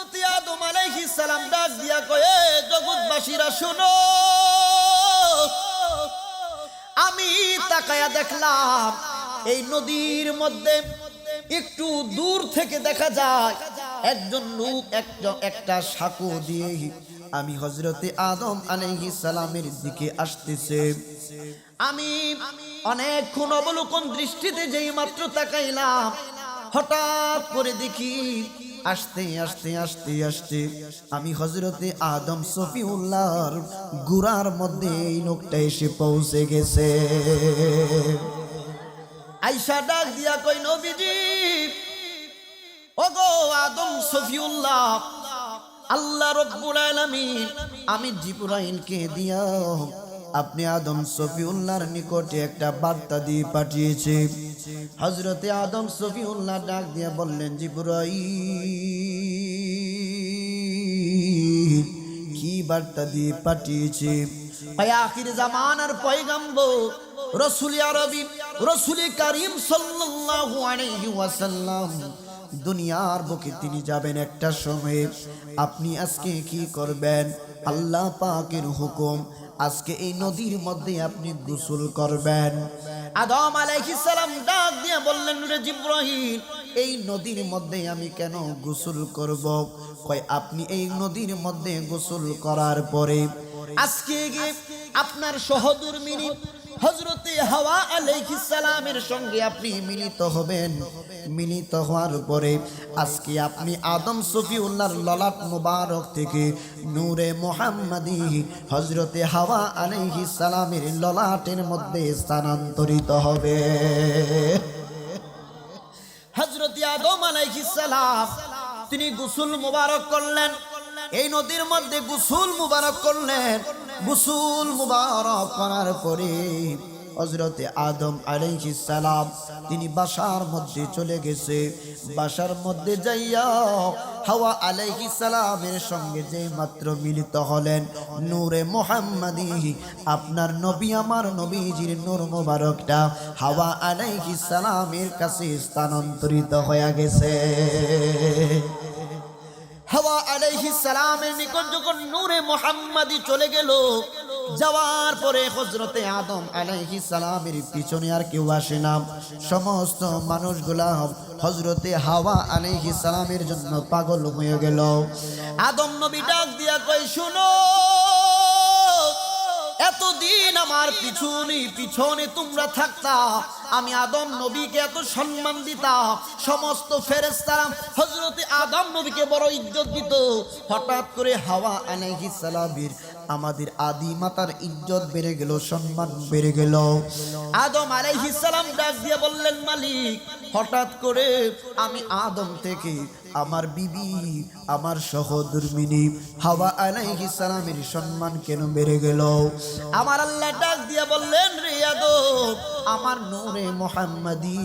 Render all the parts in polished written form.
হযরত আদম আলাইহিস সালাম ডাক দিয়া কয়ে, জগৎবাসীরা শুনো, আমি তাকায়া দেখলাম এই নদীর মধ্যে একটু দূর থেকে দেখা যায় একজন লোক একটা সাঁকো দিয়ে আমি হযরতে আদম আলাইহিস সালামের দিকে আসতেছে। আমি অনেকক্ষণ অবলোকন দৃষ্টিতে যেই মাত্র তাকাইলাম, হঠাৎ করে দেখি আস্তে আস্তে আস্তে আস্তে আমি হযরতে আদম সফিউল্লাহর গুরার মধ্যে এই লোকটা এসে পৌঁছে গেছে। আয়েশা ডাক দিয়া কই, নবীজি ওগো আদম সফিউল্লাহ, আল্লাহ রাব্বুল আলামিন আমি জিবরাইলকে দিয়া আপনি আদম সফিউল্লাহর নিকটে একটা বার্তা দিয়ে পাঠিয়েছে। হযরতে আদম সফিউল্লাহ ডাক দিয়া বললেন, জিবরাইল কি বার্তা দিয়ে পাঠিয়েছে? আখির জামানার পয়গম্বর রাসূল আরবি রাসূল করিম সাল্লাল্লাহু আলাইহি ওয়াসাল্লাম দুনিয়ার বুকে তিনি যাবেন একটা সময়ে। আপনি আজকে কি করবেন? আল্লাহ পাকের হুকুম, আজকে এই নদীর মধ্যে আপনি গোসল করবেন। আদম আলাইহিস সালাম ডাক দিয়ে বললেন, রে জিবরাইল এই নদীর মধ্যে আমি কেন গোসল করব? কয় আপনি এই নদীর মধ্যে গোসল করার পরে আজকে গিয়ে আপনার সহধর্মিণী হযরতে হাওয়া আলাইহিস সালামের সঙ্গে আপনি মিলিত হবেন। মিলিত হওয়ার পরে আজকে আপনি আদম সফিউল্লাহর ললাট মুবারক থেকে নূরে মুহাম্মাদি হযরতে হাওয়া আলাইহিস সালামের ললাটের মধ্যে স্থানান্তরিত হবে। হযরতে আদম আলাইহিস সালাম তিনি গোসল মুবারক করলেন, এই নদীর মধ্যে গোসল মুবারক করলেন। গোসল মুবারক করার পরে হযরতে আদম আলাইহিস সালাম তিনি বাসার মধ্যে চলে গেছে। বাসার মধ্যে যাইয়া হাওয়া আলাইহিস সালামের সঙ্গে যে মাত্র মিলিত হলেন, নূরে মুহাম্মাদি আপনার নবী আমার নবীজির নূর মুবারকটা হাওয়া আলাইহিস সালামের কাছে স্থানান্তরিত হয়ে গেছে। হাওয়া আলাইহিস সালামের নিকট যখন নূরে মুহাম্মাদি চলে গেল, যাওয়ার পরে হযরতে আদম আলাইহিস সালামের পিছনে আর কেউ আসে না। সমস্ত মানুষগুলা হযরতে হাওয়া আলাইহিস সালামের জন্য পাগল হয়ে গেল। আদম নবী ডাক দিয়া কই, শুনো, এতদিন আমার পিছনে পিছনে তোমরা থাকতা, আমি আদম নবীকে এত সম্মান দিতাম, সমস্ত ফেরেশতারা হযরতে আদম নবীকে বড় ইজ্জত দিত। হঠাৎ করে হাওয়া আলাইহিস সালামের আমাদের আদি মাতার ইজ্জত বেড়ে গেল, সম্মান বেড়ে গেল। আদম আলাইহিস সালাম ডাক দিয়ে বললেন, মালিক হঠাৎ করে আমি আদম থেকে আমার বিবি আমার সহধর্মিণী হাওয়া আলাইহিস সালামের সম্মান কেন বেড়ে গেল? আমার আল্লাহ ডাক দিয়ে বললেন, রে আদম আমার নূরে মুহাম্মাদি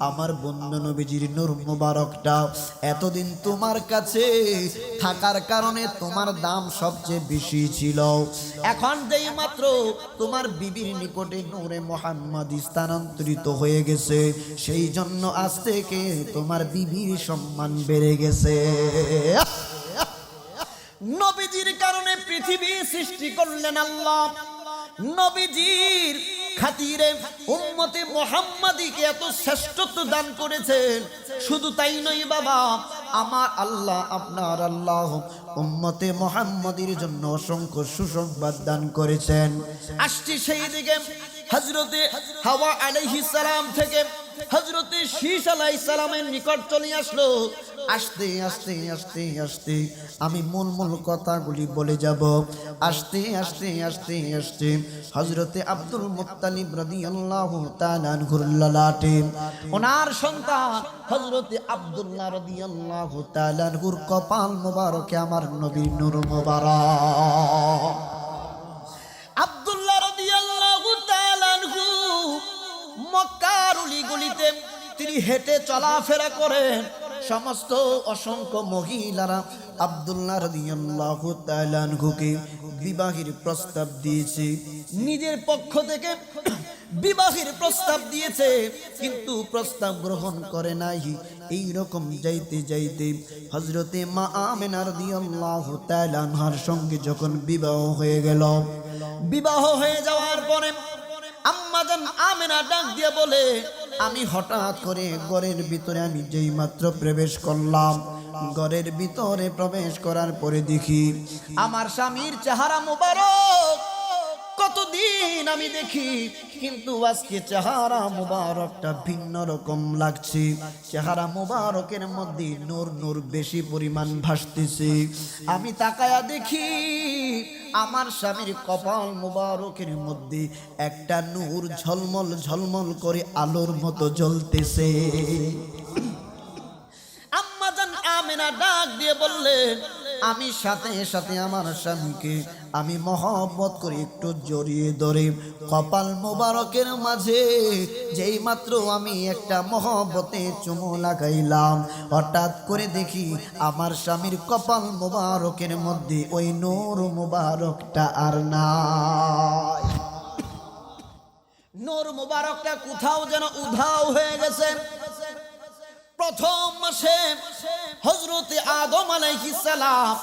আমার বন্ধু নবীজির নূর মুবারকটা এতদিন তোমার কাছে থাকার কারণে তোমার দাম সবচেয়ে বেশি ছিল। এখন যেই মাত্র তোমার বিবির নিকটে নূরে মুহাম্মাদি স্থানান্তরিত হয়ে গেছে, সেই জন্য আজ থেকে তোমার বিবির সম্মান বেড়ে গেছে। নবীজির কারণে পৃথিবী সৃষ্টি করলেন আল্লাহ। নবীজির খাতিরে উম্মতে মুহাম্মাদিকে এত শ্রেষ্ঠত্ব দান করেছেন। শুধু তাই নয় বাবা, আমার আল্লাহ আপনার আল্লাহ উম্মতে মুহাম্মাদির জন্য অসংখ্য সুসংবাদ দান করেছেন। আসছি সেই দিকে হযরতে হাওয়া আলাইহিস সালাম থেকে হযরতে শীশ আলাইহিস সালামের নিকট চলে আসলো। আস্তে আস্তে আস্তে আস্তে আমি মূল কথাগুলি বলে যাব। আস্তে আস্তে আস্তে আস্তে হযরতে আব্দুল মুত্তালিব রাদিয়াল্লাহু তাআলা আনহুর ললাটে ওনার সন্তান হযরতে আব্দুল্লাহ রাদিয়াল্লাহু তাআলা আনহুর কপাল মোবারকে আমার নবীর নূর মোবারক। আব্দুল্লাহ রাদিয়াল্লাহু তাআলা আনহু মক্কার অলিগলিতে তিনি হেঁটে চলাফেরা করেন। সমস্ত অসংখ্য মহিলারা আব্দুল্লাহ রাদিয়াল্লাহু তাআলা আনহুকে বিবাহের প্রস্তাব দিয়েছে। নিজের পক্ষ থেকে বিবাহের প্রস্তাব দিয়েছে, কিন্তু প্রস্তাব গ্রহণ করে নাই। এই রকম যাইতে যাইতে হযরতে মা আমেনা রাদিয়াল্লাহু তাআলা আনহার সঙ্গে যখন বিবাহ হয়ে গেল, বিবাহ হয়ে যাওয়ার পরে আম্মা জান আমেনা ডাক দিয়ে বলে, আমি হঠাৎ করে ঘরের ভিতরে আমি যেই মাত্র প্রবেশ করলাম, ঘরের ভিতরে প্রবেশ করার পরে দেখি আমার স্বামীর চেহারা মোবারক কতদিন আমি দেখি, কিন্তু আজকে চেহারা মোবারকটা ভিন্ন রকম লাগছে। চেহারা মোবারকের মধ্যে নূর নূর বেশি পরিমাণ ভাসতেছে। আমি তাকায়া দেখি আমার স্বামীর কপাল মোবারকের মধ্যে একটা নূর ঝলমল ঝলমল করে আলোর মতো জ্বলতেছে। আম্মা জান আমেনা ডাক দিয়ে বললেন, আমি সাথে সাথে আমার স্বামীকে আমি মহব্বত করে একটু জড়িয়ে ধরে কপাল মোবারকের মাঝে যেই মাত্র আমি একটা মহব্বতে চুমু লাগাইলাম, হঠাৎ করে দেখি আমার স্বামীর কপাল মোবারকের মধ্যে ওই নূর মোবারকটা আর নাই। নূর মোবারকটা কোথাও যেন উধাও হয়ে গেছে। প্রথম মাসে হযরতে আদম আলাইহিস সালাম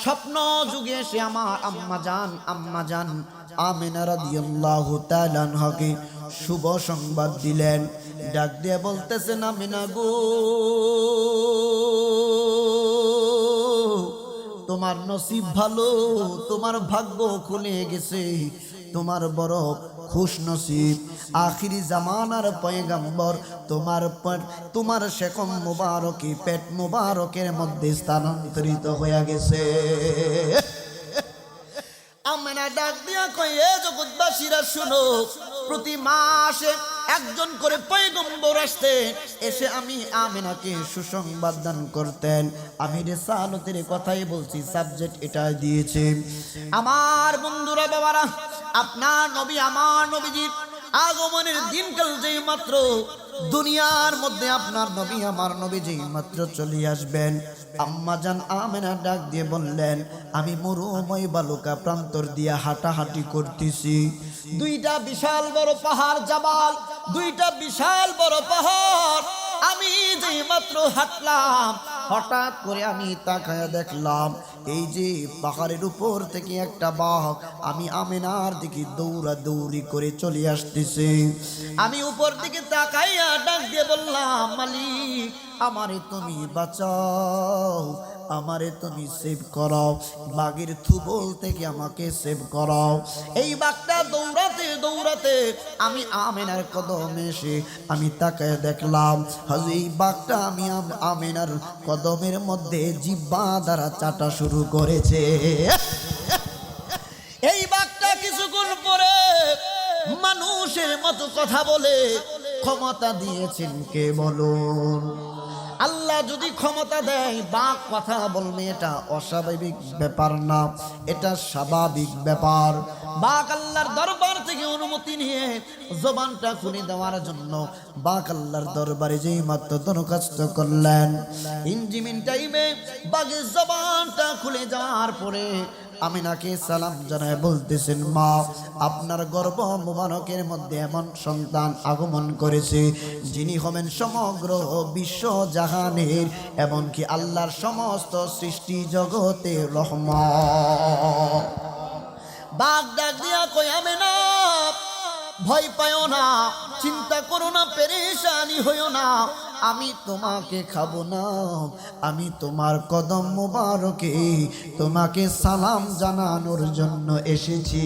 স্বপ্ন যুগে এসে আমার আম্মা জান আমেনা রাদিয়াল্লাহু তাআলা আনহাকে শুভ সংবাদ দিলেন। ডাক দিয়ে বলতেছেন, আমেনা গো, তোমার নসিব ভালো, তোমার ভাগ্য খুলে গেছে, তোমার বড় খুশ নসিব। আখিরি জামানার পয়গম্বর তোমার শেকম মুবারকি পেট মুবারকের মধ্যে স্থানান্তরিত হয়ে গেছে। আমেনা ডাক দিয়া কয়, এ জগৎবাসীরা শুনো, প্রতি মাসে একজন করে পয়গম্বর আসতে এসে আমি আমেনাকে সুসংবাদ দান করতেন। আমি রিসালতের কথাই বলছি, সাবজেক্ট এটা দিয়েছে। আমার বন্ধুরা, বাবারা, আপনার নবী আমার নবীজির আগমনের দিনকাল যেই মাত্র দুনিয়ার মধ্যে আপনার নবী আমার নবী যেই মাত্র চলে আসবেন, আম্মা জান আমেনা ডাক দিয়ে বললেন, আমি মরুময় বালুকা প্রান্তর দিয়া হাঁটাহাঁটি করতেছি। দুইটা বিশাল বড় পাহাড় জাবাল, দুইটা বিশাল বড় পাহাড়, আমি যেই মাত্র হাঁটলাম, হঠাৎ করে আমি তাকায়া দেখলাম এই যে পাহাড়ের উপর থেকে একটা বাঘ আমি আমেনার দিকে দৌড়াদৌড়ি করে চলে আসতেছে। আমি উপর দিকে তাকাইয়া ডাক দিয়ে বললাম, মালিক, আমারে তুমি বাঁচাও, আমারে তুমি সেভ করাও, বাঘের থুবল থেকে আমাকে সেভ করাও। এই বাঘটা দৌড়াতে দৌড়াতে আমি আমেনার কদমে এসে আমি তাকায় দেখলাম, হাজু এই বাঘটা আমি আমেনার কদমের মধ্যে জিহ্বা দ্বারা চাটা শুরু করেছে। এই বাঘটা কিছুক্ষণ পরে মানুষের মতো কথা বলে। ক্ষমতা দিয়েছেন কে বলুন? আল্লাহ যদি ক্ষমতা দেয়, বাঘ কথা বলবে, এটা অস্বাভাবিক ব্যাপার না, এটা স্বাভাবিক ব্যাপার। বাঘ আল্লাহর দরবার থেকে অনুমতি নিয়ে জবানটা খুলে দেওয়ার জন্য বাঘ আল্লাহর দরবারে যেই মাত্র দরখাস্ত করলেন, ইঞ্জিমিন টাইমে বাঘের জবানটা খুলে যাওয়ার পরে আমিনাকে সালাম জানায় বলতেছেন, মা, আপনার গর্ভ মুবারকের মধ্যে এমন সন্তান আগমন করেছে যিনি হবেন সমগ্র বিশ্ব জাহানের এমনকি আল্লাহর সমস্ত সৃষ্টি জগতের রহমত। বাঘ ডাক দিয়া কয়, আমেনা, ভয় পায়ো না, চিন্তা করো না, পেরেশানি হইও না, আমি তোমাকে খাবো না, আমি তোমার কদম মুবারকে তোমাকে সালাম জানানোর জন্য এসেছি।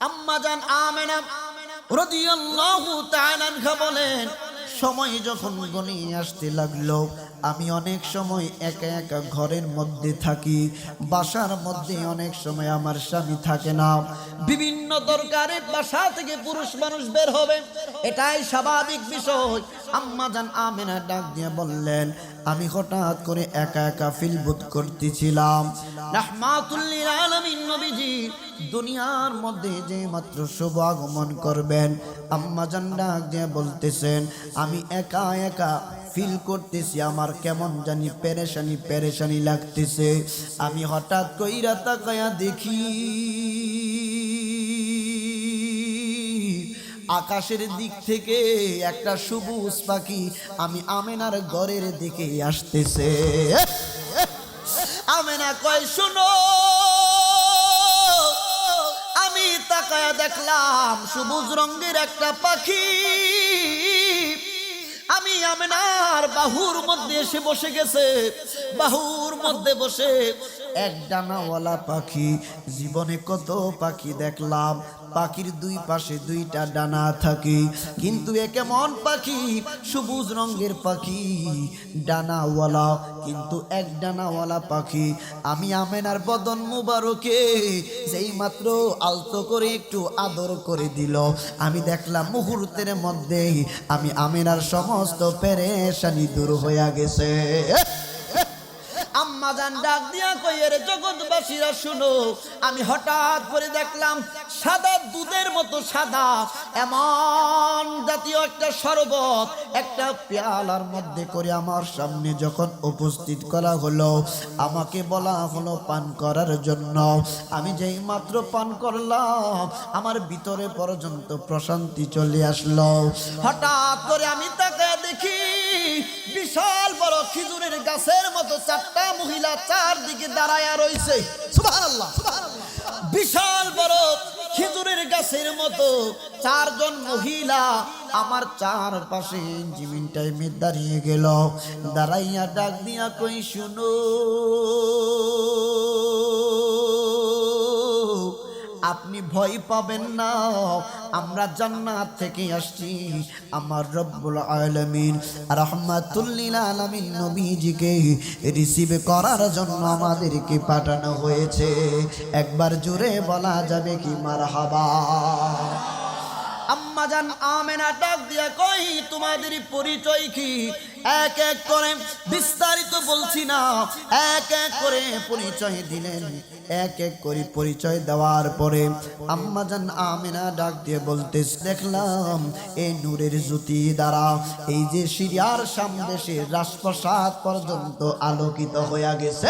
আম্মা জান আমেনা রাদিয়াল্লাহু তাআলা আনহা বলেন, সময় যখন গনিয়ে আসতে লাগলো, আমি অনেক সময় একা একা ঘরের মধ্যে থাকি, বাসার মধ্যে অনেক সময় আমার স্বামী থাকে না, বিভিন্ন দরকারে বাসা থেকে পুরুষ মানুষ বের হবে, এটাই স্বাভাবিক বিষয়। আম্মা জান আমেনা ডাক দিয়ে বললেন, আমি হঠাৎ করে একা একা ফিল বোধ করতেছিলাম। রাহমাতুল লিল আলামিন নবীজি দুনিয়ার মধ্যে যে মাত্র শুভ আগমন করবেন, আম্মা জান ডাক দিয়ে বলতেছেন, আমি একা একা ফিল করতেছি, আমার কেমন জানি পেরেশানি পেরেশানি লাগতেছে। আমি হঠাৎ কইরা তাকায়া দেখি আকাশের দিক থেকে একটা সবুজ পাখি আমি আমেনার ঘরের দিকে আসতেছে। আমেনা কয় শুনো, আমি তাকায়া দেখলাম সবুজ রঙের একটা পাখি আমি আমেনার বাহুর মধ্যে এসে বসে গেছে। বাহুর মধ্যে বসে এক ডানাওয়ালা পাখি। জীবনে কত পাখি দেখলাম, পাখির দুই পাশে দুইটা ডানা থাকে, কিন্তু এ কেমন পাখি? সবুজ রঙের পাখি, ডানাওয়ালা, কিন্তু এক ডানাওয়ালা পাখি। আমি আমেনার বদন মুবারকে যেই মাত্র আলতো করে একটু আদর করে দিল, আমি দেখলাম মুহূর্তের মধ্যেই আমি আমেনার সমস্ত পেরেশানি দূর হয়ে গেছে। আম্মা জান ডাক দিয়া কই, রে জগৎবাসীরা শুনো, আমি হঠাৎ করে দেখলাম সাদা দুধের মতো সাদা এমন জাতীয় একটা শরবত একটা পেয়ালার মধ্যে করে আমার সামনে যখন উপস্থিত করা হলো, আমাকে বলা হলো পান করার জন্য। আমি যেই মাত্র পান করলাম আমার ভিতরে পর্যন্ত প্রশান্তি চলে আসলো। হঠাৎ করে আমি তাকায় দেখি বিশাল বড় খেজুরের গাছের মতো চারটা মহিলা চারদিকে দাঁড়ায়া রইছে। সুবহানাল্লাহ, বিশাল বড় খেজুরের গাছের মতো চারজন মহিলা আমার চারপাশে জিমিন টাইমে দাঁড়িয়ে গেল। দাঁড়াইয়া ডাক দিয়া কই শুনো, আপনি ভয় পাবেন না, আমরা জান্নাত থেকে আসছি। আমার রব্বুল আলামিন রাহমাতুল লিল আলামিন নবীজিকে রিসিভ করার জন্য আমাদেরকে পাঠানো হয়েছে। একবার জোরে বলা যাবে কি মারহাবা? আম্মা জান আমেনা ডাক দিয়া কই, তোমাদের পরিচয় কি? এক এক করে বিস্তারিত বলছি না, এক এক করে পরিচয় দিলেন। এক এক করে পরিচয় দেওয়ার পরে আম্মা জান আমেনা ডাক দিয়ে বলতে দেখলাম এই নূরের জ্যোতি দ্বারা এই যে সিরিয়ার সামদেশের রাজপ্রাসাদ পর্যন্ত আলোকিত হয়ে গেছে।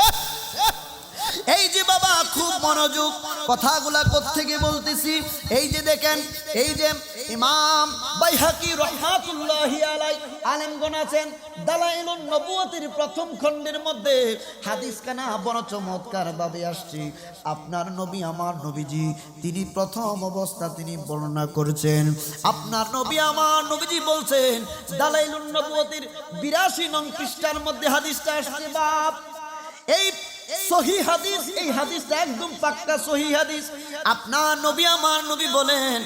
এই যে বাবা খুব মনোযোগ, কথাগুলা কোত্থেকে বলতেছি। এই যে দেখেন, এই যে ইমাম বাইহাকি রাহমাতুল্লাহি আলাইহি আলেমগণ আছেন, দালাইলুন নবুয়তের প্রথম খণ্ডের মধ্যে হাদিস কানা বড় চমৎকার ভাবে আসছে। আপনার নবী আমার নবীজি তিনি প্রথম অবস্থা তিনি বর্ণনা করেছেন। আপনার নবী আমার নবীজি বলছেন, দালাইলুন নবুয়তের 82 নং পৃষ্ঠার মধ্যে হাদিসটা আসছে। বাপ এই সহিহ হাদিস, এই হাদিসটা একদম পাক্কা সহিহ হাদিস। আপনার নবী আমার নবী বলেন,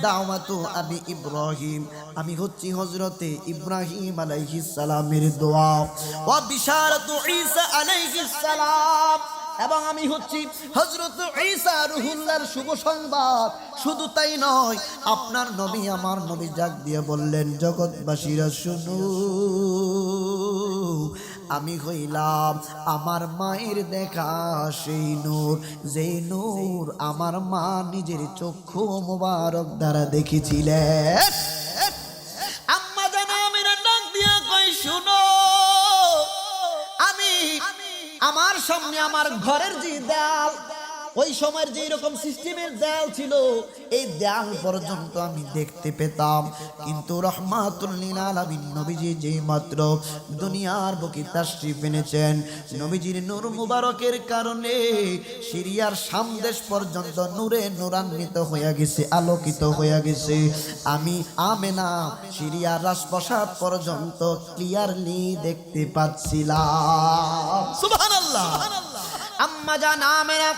দাওয়াতু আবি ইব্রাহিম, আমি হচ্ছি হযরতে ইব্রাহিম আলাইহিস সালামের দোয়া, ওয়া বিশারাতু ঈসা আলাইহিস সালাম, এবং আমি হচ্ছি হযরত ঈসা রুহুল্লাহর শুভ সংবাদ। শুধু তাই নয়, আপনার নবী আমার নবী ডাক দিয়ে বললেন, জগৎবাসীরা শুনো, আমি হইলাম আমার মায়ের দেখা সেই নূর, যেই নূর আমার মা নিজের চক্ষু মোবারক দ্বারা দেখেছিলেন। আম্মা জান আমেনা ডাক দিয়া কই শুনো, আমি আমার সামনে আমার ঘরের যে দেয়াল, ওই সময়ের যে রকম সিস্টেমের দেয়াল ছিল, এই দেয়াল পর্যন্ত আমি দেখতে পেতাম। কিন্তু রাহমাতুল লিল আলামিন নবীজি যেই মাত্র দুনিয়ার বুকে তাশরিফ এনেছেন, নবীজির নূর মুবারকের কারণে সিরিয়ার সামদেশ পর্যন্ত নূরে নূরান্বিত হয়ে গেছে, আলোকিত হয়ে গেছে। আমি আমেনা সিরিয়ার রাজপ্রাসাদ পর্যন্ত ক্লিয়ারলি দেখতে পাচ্ছিলাম। সুবহানাল্লাহ। আম্মা জান আমেনা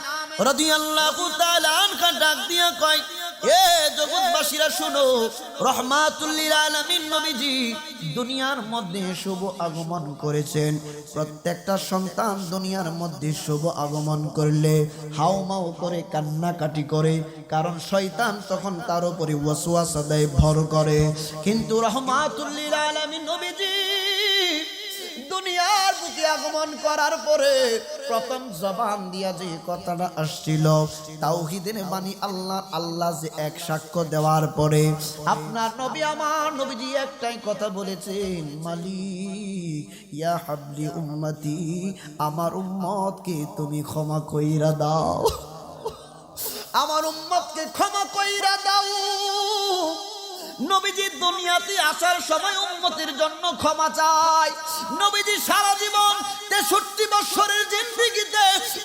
রাদিয়াল্লাহু তাআলা আনহা ডাক দিয়া কয়, এ জগৎবাসীরা শুনো, রাহমাতুল লিল আলামিন নবীজি দুনিয়ার মধ্যে শুভ আগমন করেছেন। প্রত্যেকটা সন্তান দুনিয়ার মধ্যে শুভ আগমন করলে হাউমাউ করে কান্নাকাটি করে, কারণ শয়তান তখন তার উপরে ওয়াসওয়াসা দেয়, ভর করে। কিন্তু রাহমাতুল লিল আলামিন নবীজি দুনিয়ার বুকে আগমন করার পরে প্রথম জবান দিয়া যে কথাটা আসছিল তাওহীদের বাণী, আল্লাহ আল্লাহ যে এক সাক্ষ্য দেওয়ার পরে আপনার নবী আমার নবীজি একটাই কথা বলেছেন, মালিক ইয়া হাবলি উম্মতি, আমার উম্মতকে তুমি ক্ষমা কইরা দাও, আমার উম্মতকে ক্ষমা কইরা দাও। নবীজি দুনিয়াতে আসার সময় উম্মতের জন্য ক্ষমা চায়। নবীজি সারা জীবন 63 বছরের জিন্দেগিতে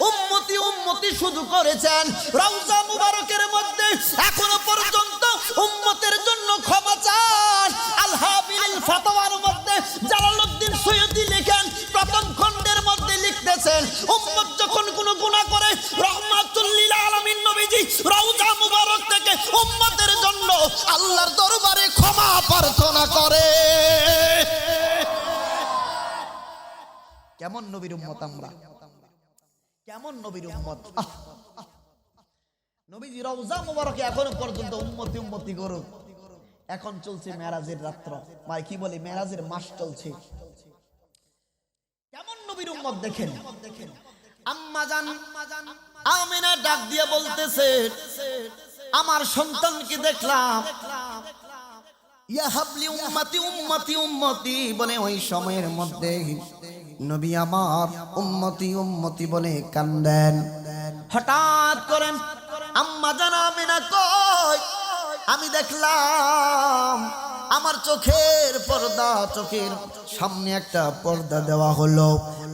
উম্মতি উম্মতি শুধু করেছেন। রওজা মুবারকের মধ্যে এখনো পর্যন্ত উম্মতের জন্য ক্ষমা চান। আল হাবিল ফাতাওয়ার মধ্যে জালালউদ্দিন সৈয়দী লেখেন, প্রথম খণ্ডের মধ্যে লিখতেছেন, উম্মত যখন কোনো গুনাহ করে রাহমাতুল লিল আলামিন নবীজি রওজা মুবারক থেকে উম্মতের জন্য আল্লাহর দরবারে ক্ষমা প্রার্থনা করে। কেমন নবীর উম্মত আমরা, কেমন নবীর উম্মত। নবীজি রওজা মুবারকে এখনো পর্যন্ত উম্মতি উম্মতি করুক। এখন চলছে মেরাজের রাত্র, ভাই কি বলে মেরাজের মাস চলছে। কেমন নবীর উম্মত দেখেন। আম্মা জান আমিনা ডাক দিয়ে বলতেছে, আমার সন্তানকে দেখলাম ইয়া হাবলি উম্মতি উম্মতি উম্মতি বলে, ওই সময়ের মধ্যে নবী আমার উম্মতি উম্মতি বলে কান্দেন। হঠাৎ করে আম্মা জান আমিনা কয়, আমি দেখলাম আমার চোখের পর্দা, চোখের সামনে একটা পর্দা দেওয়া হলো।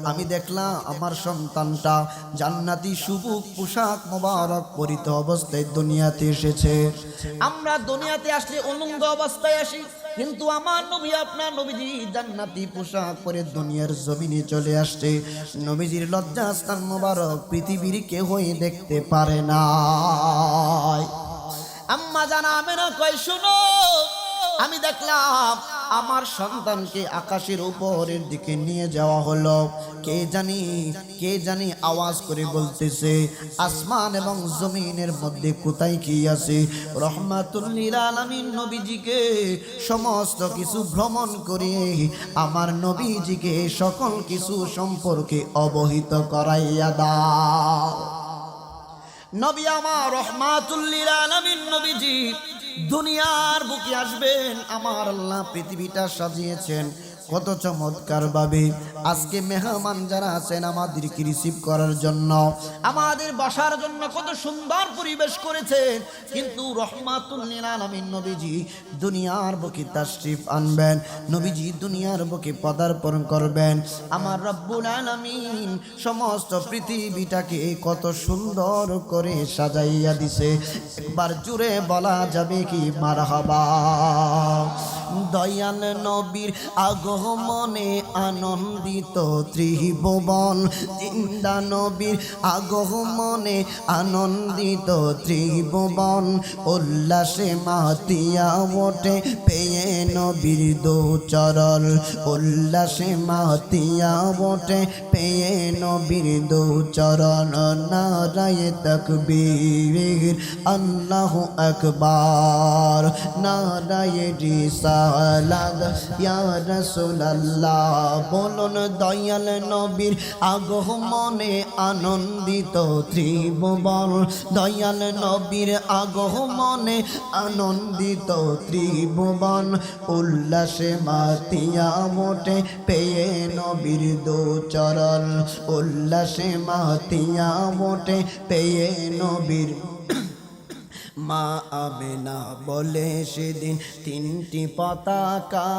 আমি দেখলাম আমার সন্তানটা জান্নাতি সুবুক পোশাক মোবারক পরিত অবস্থায় দুনিয়াতে এসেছে। আমরা দুনিয়াতে আসলে উলঙ্গ অবস্থায় আসি, কিন্তু আমার নবী আপনার নবীজি জান্নাতি পোশাক পরে দুনিয়ার জমিনে চলে আসছে। নবীজির লজ্জাস্থান মোবারক পৃথিবীর কেউই দেখতে পারে না। আম্মা জানা আমেনা কয়, শুনো, আমি দেখলাম আমার সন্তানকে আকাশের উপরের দিকে নিয়ে যাওয়া হলো। কে জানি আওয়াজ করে বলতেছে, আসমান এবং জমিনের মধ্যে কোথায় কি আছে। রহমাতুল লিল আলামিন নবীজিকে সমস্ত কিছু ভ্রমণ করে আমার নবীজিকে সকল কিছু সম্পর্কে অবহিত করাইয়া দাও। নবী আমার রহমাতুল লিল আলামিন নবীজি দুনিয়ার বুকে আসবেন। আমার আল্লাহ পৃথিবীটা সাজিয়েছেন কত চমৎকার ভাবে। আজকে মেহমান যারা আছেন আমাদেরকে রিসিভ করার জন্য, আমাদের বসার জন্য কত সুন্দর পরিবেশ করেছেন। কিন্তু রহমাতুল লিল আলামিন নবীজি দুনিয়ার বুকে তাশরিফ আনবেন, নবীজি দুনিয়ার বুকে পদার্পণ করবেন। আমার রব্বুল আলামিন সমস্ত পৃথিবীটাকে কত সুন্দর করে সাজাইয়া দিছে। একবার জুড়ে বলা যাবে কি মারহাবা। দয়াল নবীর আগমনে আনন্দিত ত্রিভুবন, জিন্দা নবীর আগমনে আনন্দিত ত্রিভুবন। উল্লাসে মাতিয়া ওঠে পেয়ে নবীর দোচরণ, উল্লাসে মাতিয়া ওঠে পেয়ে নবীর দোচরণ। নারায়ে তাকবীর আল্লাহু আকবার, নারায়ে রিসালাত ইয়া রাসূলুল্লাহ। বলুন দয়াল নবীর আগমনে আনন্দিত ত্রিভুবন, দয়াল নবীর আগমনে আনন্দিত ত্রিভুবন। উল্লাসে মাতিয়া ওঠে পেয়ে নবীর দোচরণ, উল্লাসে মাতিয়া ওঠে পেয়ে নবীর। মা আমেনা বলে সেদিন তিনটি পতাকা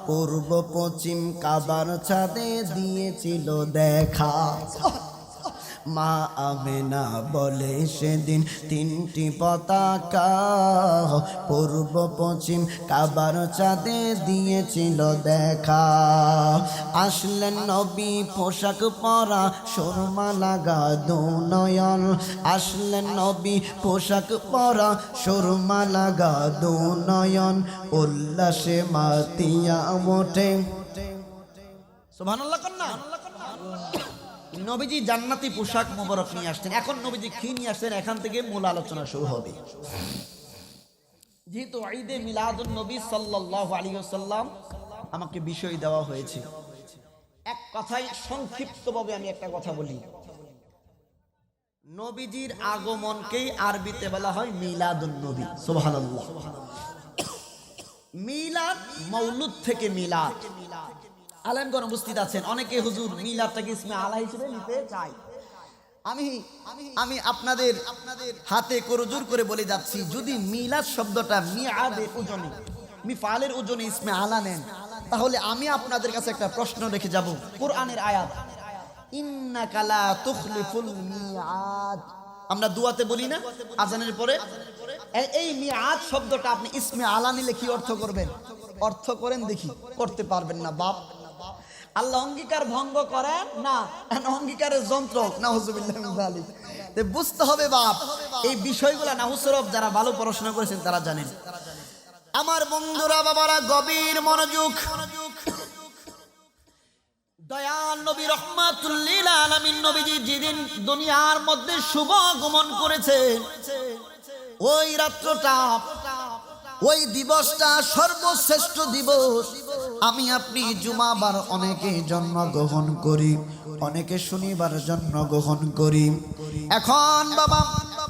পূর্ব পশ্চিম কাবার ছাদে দিয়েছিল দেখা। মা আমেনা বলে সেদিন তিনটি পতাকা পূর্ব পশ্চিম কাবার চাঁদে দিয়েছিল দেখা। আসলেন নবী পোশাক পরা সুরমা লাগা দুনয়ন, আসলেন নবী পোশাক পরা সুরমা লাগা দুনয়ন। উল্লাসে মাতিয়া ওঠে। সুবহানাল্লাহ কন্না। নবীজি জান্নাতি পোশাক মোবারক নিয়ে আসছেন। এখন নবীজি কি নিয়ে আসছেন, এখান থেকে মূল আলোচনা শুরু হবে। যেহেতু ঈদে মিলাদুন নবী সাল্লাল্লাহু আলাইহি ওয়াসাল্লাম আমাকে বিষয় দেওয়া হয়েছে, এক কথায় সংক্ষিপ্তভাবে আমি একটা কথা বলি। নবীজির আগমনকেই আরবিতে বলা হয় মিলাদুন নবী। সুবহানাল্লাহ। মিলাদ মৌলুদ থেকে মিলাদ। আলেমগণ উপস্থিত আছেন, অনেকে হুজুর মিলাদটাকে ইসমে আলা হিসেবে নিতে চায়। আমি আপনাদের হাতে করজোর করে বলে যাচ্ছি, যদি মিলাদ শব্দটা মিআদের ওজনে, মিফালের ওজনে ইসমে আলা নেন, তাহলে আমি আপনাদের কাছে একটা প্রশ্ন রেখে যাব। কোরআনের আয়াত ইন্নাকা লা তুখলিফুল মিআদ, আমরা দুয়াতে বলি না আজানের পরে, এই মিআদ শব্দটা আপনি ইসমে আলা নিলে কি অর্থ করবেন? অর্থ করেন দেখি। করতে পারবেন না বাপ। আল্লাহ অঙ্গীকার ভঙ্গ করেন না, অঙ্গীকারের যন্ত্র, নাউজুবিল্লাহ মিন যালিক। বুঝতে হবে বাপ, এই বিষয়গুলো নাহুসরফ যারা ভালো পড়াশোনা করেছেন তারা জানেন। আমার বন্ধুরা, বাবারা, গভীর মনোযোগ। দয়াল নবী রাহমাতুল লিল আলামিন নবীজি যেদিন দুনিয়ার মধ্যে শুভ আগমন করেছেন, ওই রাত্রটা, ওই দিবসটা সর্বশ্রেষ্ঠ দিবস। আমি আপনি জুমাবার অনেকে জন্মগ্রহণ করি, অনেকে শনিবার জন্মগ্রহণ করি। এখন বাবা,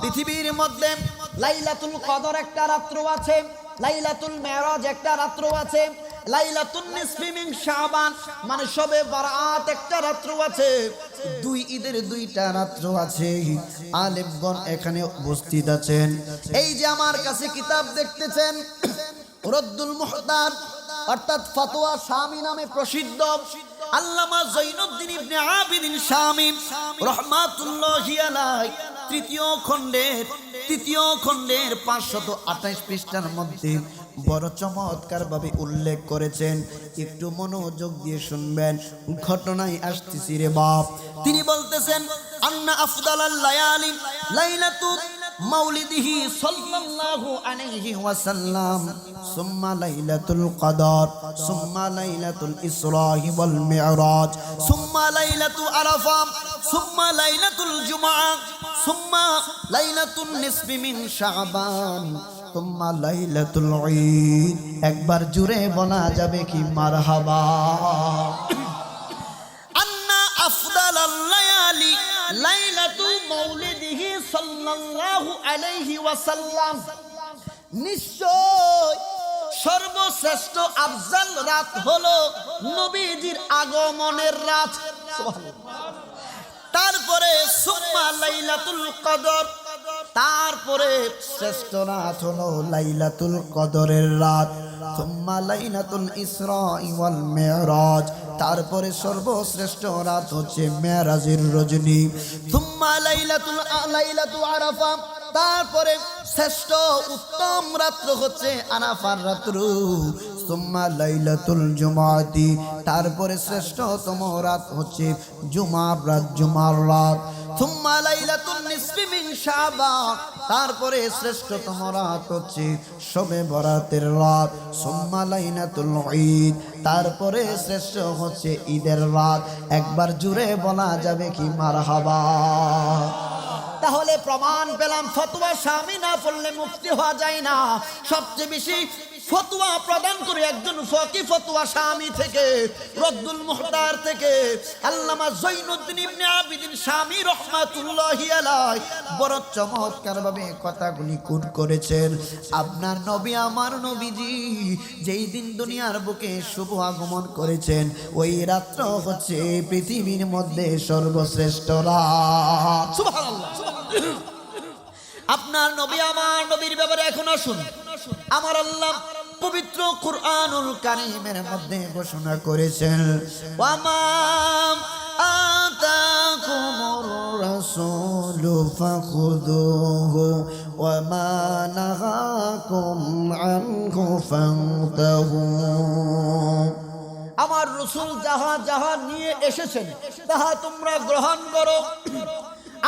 পৃথিবীর মধ্যে লাইলাতুল কদর একটা রাত্র আছে, লাইলাতুল মেরাজ একটা রাত্র আছে, লাইলাতুন নিসফি মিন শাবান মানে শবে বারাত একটা রাত্র আছে। দুই ঈদের দুইটা রাত্র আছে। আলেমগণ এখানে উপস্থিত আছেন। এই যে আমার কাছে কিতাব দেখতেছেন, রদ্দুল মুহতার অর্থাৎ ফতোয়া শামী নামে প্রসিদ্ধ আল্লামা জৈনুদ্দিন ইবনে আবিদিন শামী রাহমাতুল্লাহি আলাইহি তৃতীয় খণ্ডের 528 পৃষ্ঠার মধ্যে বড় চমৎকার ভাবে উল্লেখ করেছেন। একটু মনোযোগ দিয়ে শুনবেন, ঘটনায় আসতেছি রে বাপ। তিনি বলতেছেন, আন্না আফদালাল লায়ালি লাইলাতুল মাউলিদিহি সাল্লাল্লাহু আলাইহি ওয়াসাল্লাম সুম্মা লাইলাতুল কদর সুম্মা লাইলাতুল ইসরাহি ওয়াল মিরাজ সুম্মা লাইলাতু আরাফা সুম্মা লাইলাতুল জুমআ সুম্মা লাইলাতুন নিসফি মিন শাবান সুম্মা লাইলাতুল ঈদ। একবার জুড়ে বলা যাবে কি মারহাবা? আন্না আফদালাল লায়ালি লাইলাতু মাউলিদিহি সাল্লাল্লাহু আলাইহি ওয়াসাল্লাম, নিশ্চয় সর্বশ্রেষ্ঠ আফজাল রাত হলো নবীজির আগমনের রাত। তারপরে সুম্মা লাইলাতুল কদর, তারপরে শ্রেষ্ঠ রাত হলো লাইলাতুল কদরের রাত। সুম্মা লাইলাতুল ইসরা ওয়াল মিরাজ, তারপরে সর্বশ্রেষ্ঠ রাত হচ্ছে মেরাজের রজনী। সুম্মা লাইলাতু আরাফা, তারপরে শ্রেষ্ঠ উত্তম রাত্র হচ্ছে আরাফার রাত্র। সুম্মা লাইলাতুল জুমাতি, তারপরে শ্রেষ্ঠতম রাত হচ্ছে জুমার রাত। সুম্মা লাইলাতুন নিসফি মিন শাবান, তারপরে শ্রেষ্ঠতম রাত হচ্ছে শবে বরাতের রাত। সুম্মা লাইলাতুল ঈদ, তারপরে শ্রেষ্ঠ হচ্ছে ঈদের রাত। একবার জুড়ে বলা যাবে কি মারহাবা? তাহলে প্রমাণ পেলাম, ফতোয়া শামী না পড়লে মুক্তি হওয়া যায় না। সবচেয়ে বেশি ফতোয়া প্রদান করে একজন ফকি ফতোয়া শামী থেকে, রদ্দুল মুহতার থেকে আল্লামা জৈনুদ্দিন ইবনে আবিদিন শামী রাহমাতুল্লাহি আলাইহি বড় চমৎকার ভাবে কথাগুলি কোট করেছেন। আপনার নবী, আমার নবীজি যেই দিন দুনিয়ার বুকে শুভ আগমন করেছেন, ওই রাত্র হচ্ছে পৃথিবীর মধ্যে সর্বশ্রেষ্ঠ রাত। সুবহানাল্লাহ। আপনার নবী, আমার নবীর ব্যাপারে এখন আসুন। আমার আল্লাহ পবিত্র কুরআনুল কারীমের মধ্যে ঘোষণা করেছেন, ওয়ামা আতাকুমুর রাসূলু ফাখুযুহু ওয়ামা নাহাকুম আনহু ফান্তাহু। আমার রাসূল যাহা যাহা নিয়ে এসেছেন তাহা তোমরা গ্রহণ করো।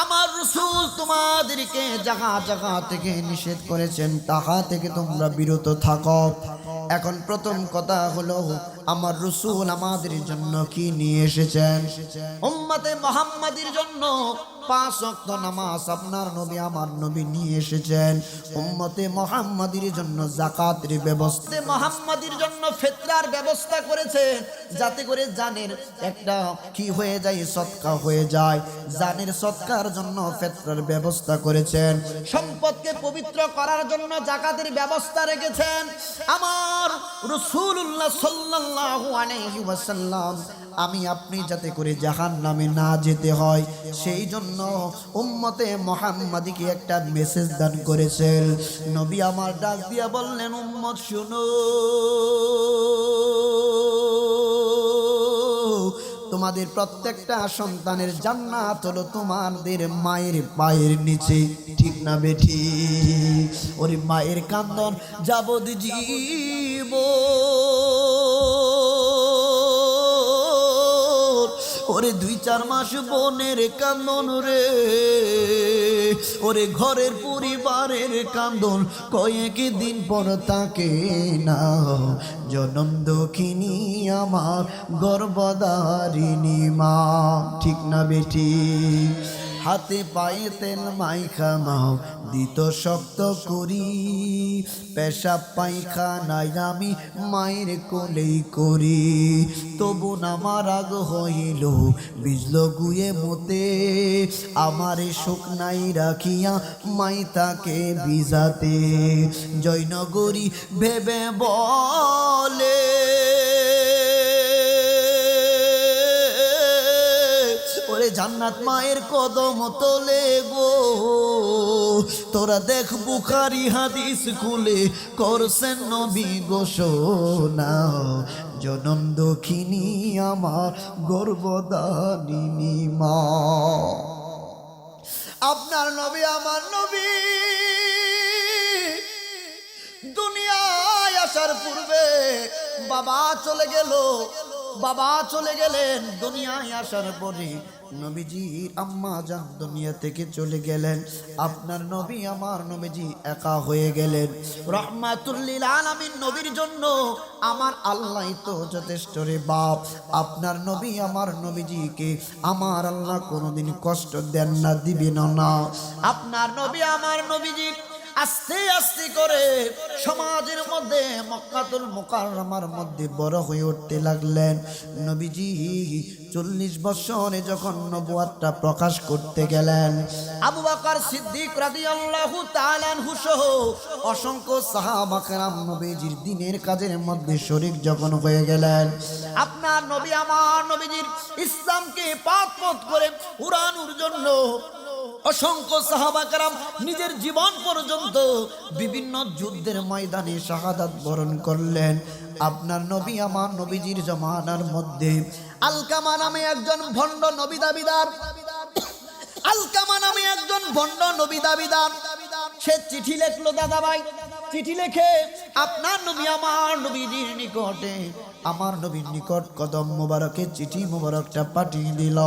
আমার রাসূল তোমাদেরকে জায়গা জায়গা থেকে নিষেধ করেছেন, তাহা থেকে তোমরা বিরত থাকো। এখন প্রথম কথা হলো, আমার রাসূল আমাদের জন্য কি নিয়ে এসেছেন? উম্মতে মুহাম্মাদির জন্য 5 ওয়াক্ত নামাজ আপনার নবী, আমার নবী নিয়ে এসেছেন। উম্মতে মুহাম্মাদির জন্য যাকাতের ব্যবস্থা, মুহাম্মাদির জন্য ফিতরার ব্যবস্থা করেছেন, যাতে করে জানের একটা কি হয়ে যায়, সদকা হয়ে যায়। জানের সদকার জন্য ফিতরার ব্যবস্থা করেছেন। সম্পদকে পবিত্র করার জন্য যাকাতের ব্যবস্থা রেখেছেন। আমার রাসূলুল্লাহ সাল্লাল্লাহু আলাইহি ওয়াসাল্লাম আমি আপনি যাতে করে জাহান্নামে না যেতে হয়, সেই জন্য উম্মতে মুহাম্মাদীকে একটা মেসেজ দান করেছেন। নবী আমার ডাক দিয়া বললেন, উম্মত শুনো, তোমাদের প্রত্যেকটা সন্তানের জান্নাত হলো তোমাদের মায়ের পায়ের নিচে। ঠিক না বেঠি? ওরে মায়ের কান্দন যাবজ্জীব, ওরে 2-4 মাস বোনের কান্দন রে, ওরে ঘরের পরিবারের কান্দন কয়েক দিন পর তাকে না। জনম দুঃখিনী আমার গর্ভধারিণী মা। ঠিক না বেটি? হাতে পায়ে তেল মাইখা নাও দিত শক্ত করি, পেশাব পায়খানায় আমি মায়ের কোলেই করি। তবু আমার রাগ হইল বিজল গুয়ে মতে, আমারে শুকনাই রাখিয়া মাই তাকে বিজাতে। জয়নগরী ভেবে বলে, ওরে জান্নাত মায়ের কদম তলে গো, তোরা দেখ বুখারী হাদিস খুলে করছেন নবী ঘোষণা। জনম দুঃখিনী আমার গর্ভধারিণী মা। আপনার নবী আমার নবী দুনিয়ায় আসার পূর্বে বাবা চলে গেল, বাবা চলে গেলেন। দুনিয়ায় আসার পরে নবীজির আম্মা জান দুনিয়া থেকে চলে গেলেন। আপনার নবী আমার নবীজি একা হয়ে গেলেন। রহমাতুল লিল আলামিন নবীর জন্য আমার আল্লাহ তো যথেষ্ট রে বাপ। আপনার নবী আমার নবীজিকে আমার আল্লাহ কোনোদিন কষ্ট দেন না, দিবেন না। আপনার নবী আমার নবীজি আস্তে আস্তে করে সমাজের মধ্যে মক্কাতুল মুকাররমার মধ্যে বড় হয়ে উঠতে লাগলেন। নবীজি 40 বছরে যখন নবুয়াতটা প্রকাশ করতে গেলেন, আবু বকর সিদ্দিক রাদিয়াল্লাহু তাআলা আনহু সহ অসংখ্য সাহাবা কেরাম নবীজির দ্বীনের কাজের মধ্যে শরীক যখন হয়ে গেলেন, আপনার নবী আমার নবীজির ইসলামকে পাক-পথ করে উড়ানোর জন্য অসংখ্য সাহাবা কেরাম নিজের জীবন পর্যন্ত বিভিন্ন যুদ্ধের ময়দানে শাহাদাত বরণ করলেন। আপনার নবী আমার নবীজির জামানার মধ্যে আলকামা নামে একজন ভণ্ড নবী দাবিদার, আলকামা নামে একজন ভণ্ড নবী দাবিদার, সে চিঠি লিখলো দাদা ভাই। চিঠি লিখে আপনার নবী আমার নবীজির নিকটে, আমার নবীর নিকট কদম মোবারকে চিঠি মোবারকটা পাঠিয়ে দিল।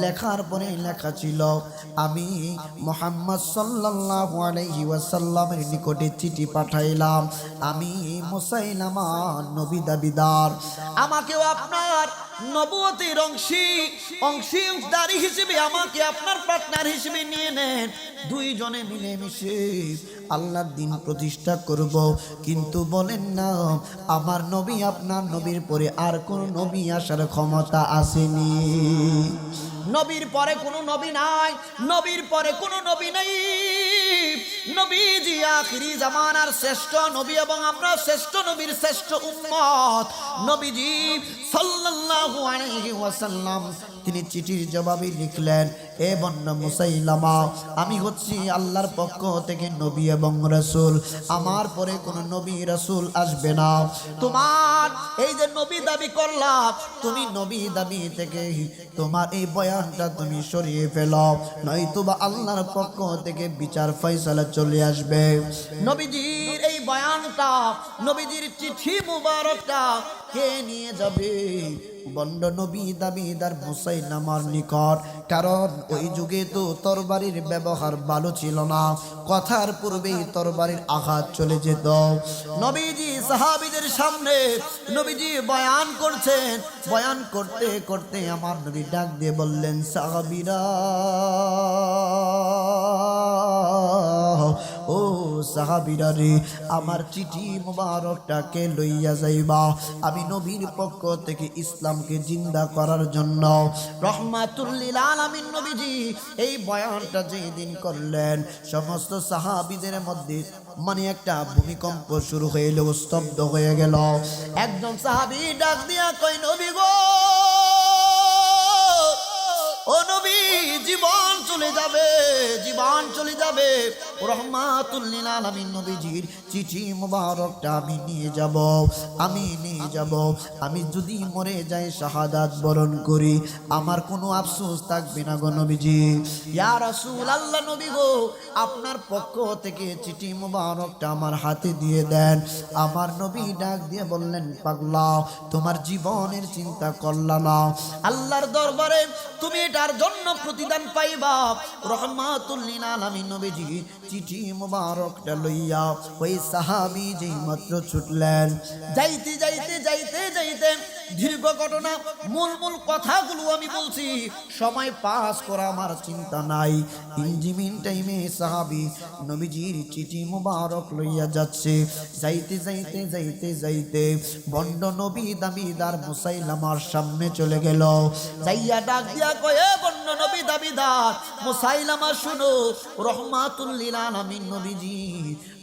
লেখার পরে লেখা ছিল, আমি মুহাম্মদ সাল্লাল্লাহু আলাইহি ওয়াসাল্লামের নিকটে চিঠি পাঠাইলাম, আমি মুসাইলামা নবী দাবিদার, আমাকেও আপনার নবুয়তের অংশীদারি হিসেবে আমাকে আপনার পার্টনার হিসেবে নিয়ে নেন। দুইজনে মিলেমিশে আল্লাহর দ্বীন প্রতিষ্ঠা করব। কিন্তু বলেন না, আমার নবী আপনার নবীর পরে আর কোন নবী আসার ক্ষমতা আসেনি। নবীর পরে কোনো নবী নাই, নবীর পরে কোনো নবী নেই। নবীজি আখিরি জামানার শ্রেষ্ঠ নবী এবং আমরা শ্রেষ্ঠ নবীর শ্রেষ্ঠ উম্মত। নবীজি সাল্লাল্লাহু আলাইহি ওয়াসাল্লাম তিনি চিঠির জবাবে লিখলেন, এ বন্যা মুসাইলামা, আমি হচ্ছি আল্লাহর পক্ষ থেকে নবী এবং রাসূল, আমার পরে কোনো নবী রাসূল আসবে না। তোমার এই যে নবী দাবি করলাম, তুমি নবী দাবি থেকে তোমার এই বয়ানটা তুমি সরিয়ে ফেলো, নয়তোবা আল্লাহর পক্ষ থেকে বিচার ফয়সালা চলে আসবে। নবীজির এই বয়ানটা, নবীজির চিঠি মুবারকটা কে নিয়ে যাবে? বন্ড নবী দাবিদার মুসাইলামার নিকট। কারণ ওই যুগে তো তরবারির ব্যবহার ভালো ছিল না, কথার পূর্বেই তরবারির আঘাত চলে যেত। নবীজি সাহাবীদের সামনে নবীজি বয়ান করছেন, বয়ান করতে করতে আমার নবী ডাক দিয়ে বললেন, সাহাবীরা, ও সাহাবীরা রে, আমার চিঠি মুবারকটাকে লইয়া যাইবা, আমি নবীর পক্ষ থেকে ইসলামকে জিন্দা করার জন্য। রহমাতুল লিল আলামিন নবীজি এই বয়ানটা যেদিন করলেন, সমস্ত সাহাবীদের মধ্যে মানে একটা ভূমিকম্প শুরু হইল, স্তব্ধ হয়ে গেল। একজন সাহাবী ডাক দিয়া কয়, নবী গো, ও নবী, জীবন চলে যাবে, জীবন চলে যাবে। রহমাতুল লিল আলামিন নবীজির চিঠি মুবারকটা আমি নিয়ে যাব, আমি নিয়ে যাব। আমি যদি মরে যাই, শাহাদাত বরণ করি, আমার কোনো আফসোস থাকবে না গো নবীজি। ইয়া রাসূলুল্লাহ, নবী গো, আপনার পক্ষ থেকে চিঠি মুবারকটা আমার হাতে দিয়ে দেন। আমার নবী ডাক দিয়ে বললেন, পাগলা, তোমার জীবনের চিন্তা করলা না, আল্লাহর দরবারে তুমি এটার জন্য প্রতিদান পাইবা। রহমাতুল লিল আলামিন নবীজি চিঠি মুবারকটা লইয়া ওই সাহাবী যেই মাত্র ছুটলেন, যাইতে যাইতে যাইতে যাইতে দীর্ঘ ঘটনা, মূল মূল কথাগুলো আমি বলছি, সময় পাস করা আমার চিন্তা নাই। ইঞ্জিমিন টাইমে সাহাবী নবীজির চিঠি মুবারক লইয়া যাচ্ছে। যাইতে যাইতে যাইতে যাইতে বন্ড নবী দাবিদার মুসাইলামার সামনে চলে গেল। যাইয়া ডাক দিয়া কয়ে, বন্ড নবী দাবিদার মুসাইলামা, শুনো, রহমাতুল লিল আলামিন নবীজি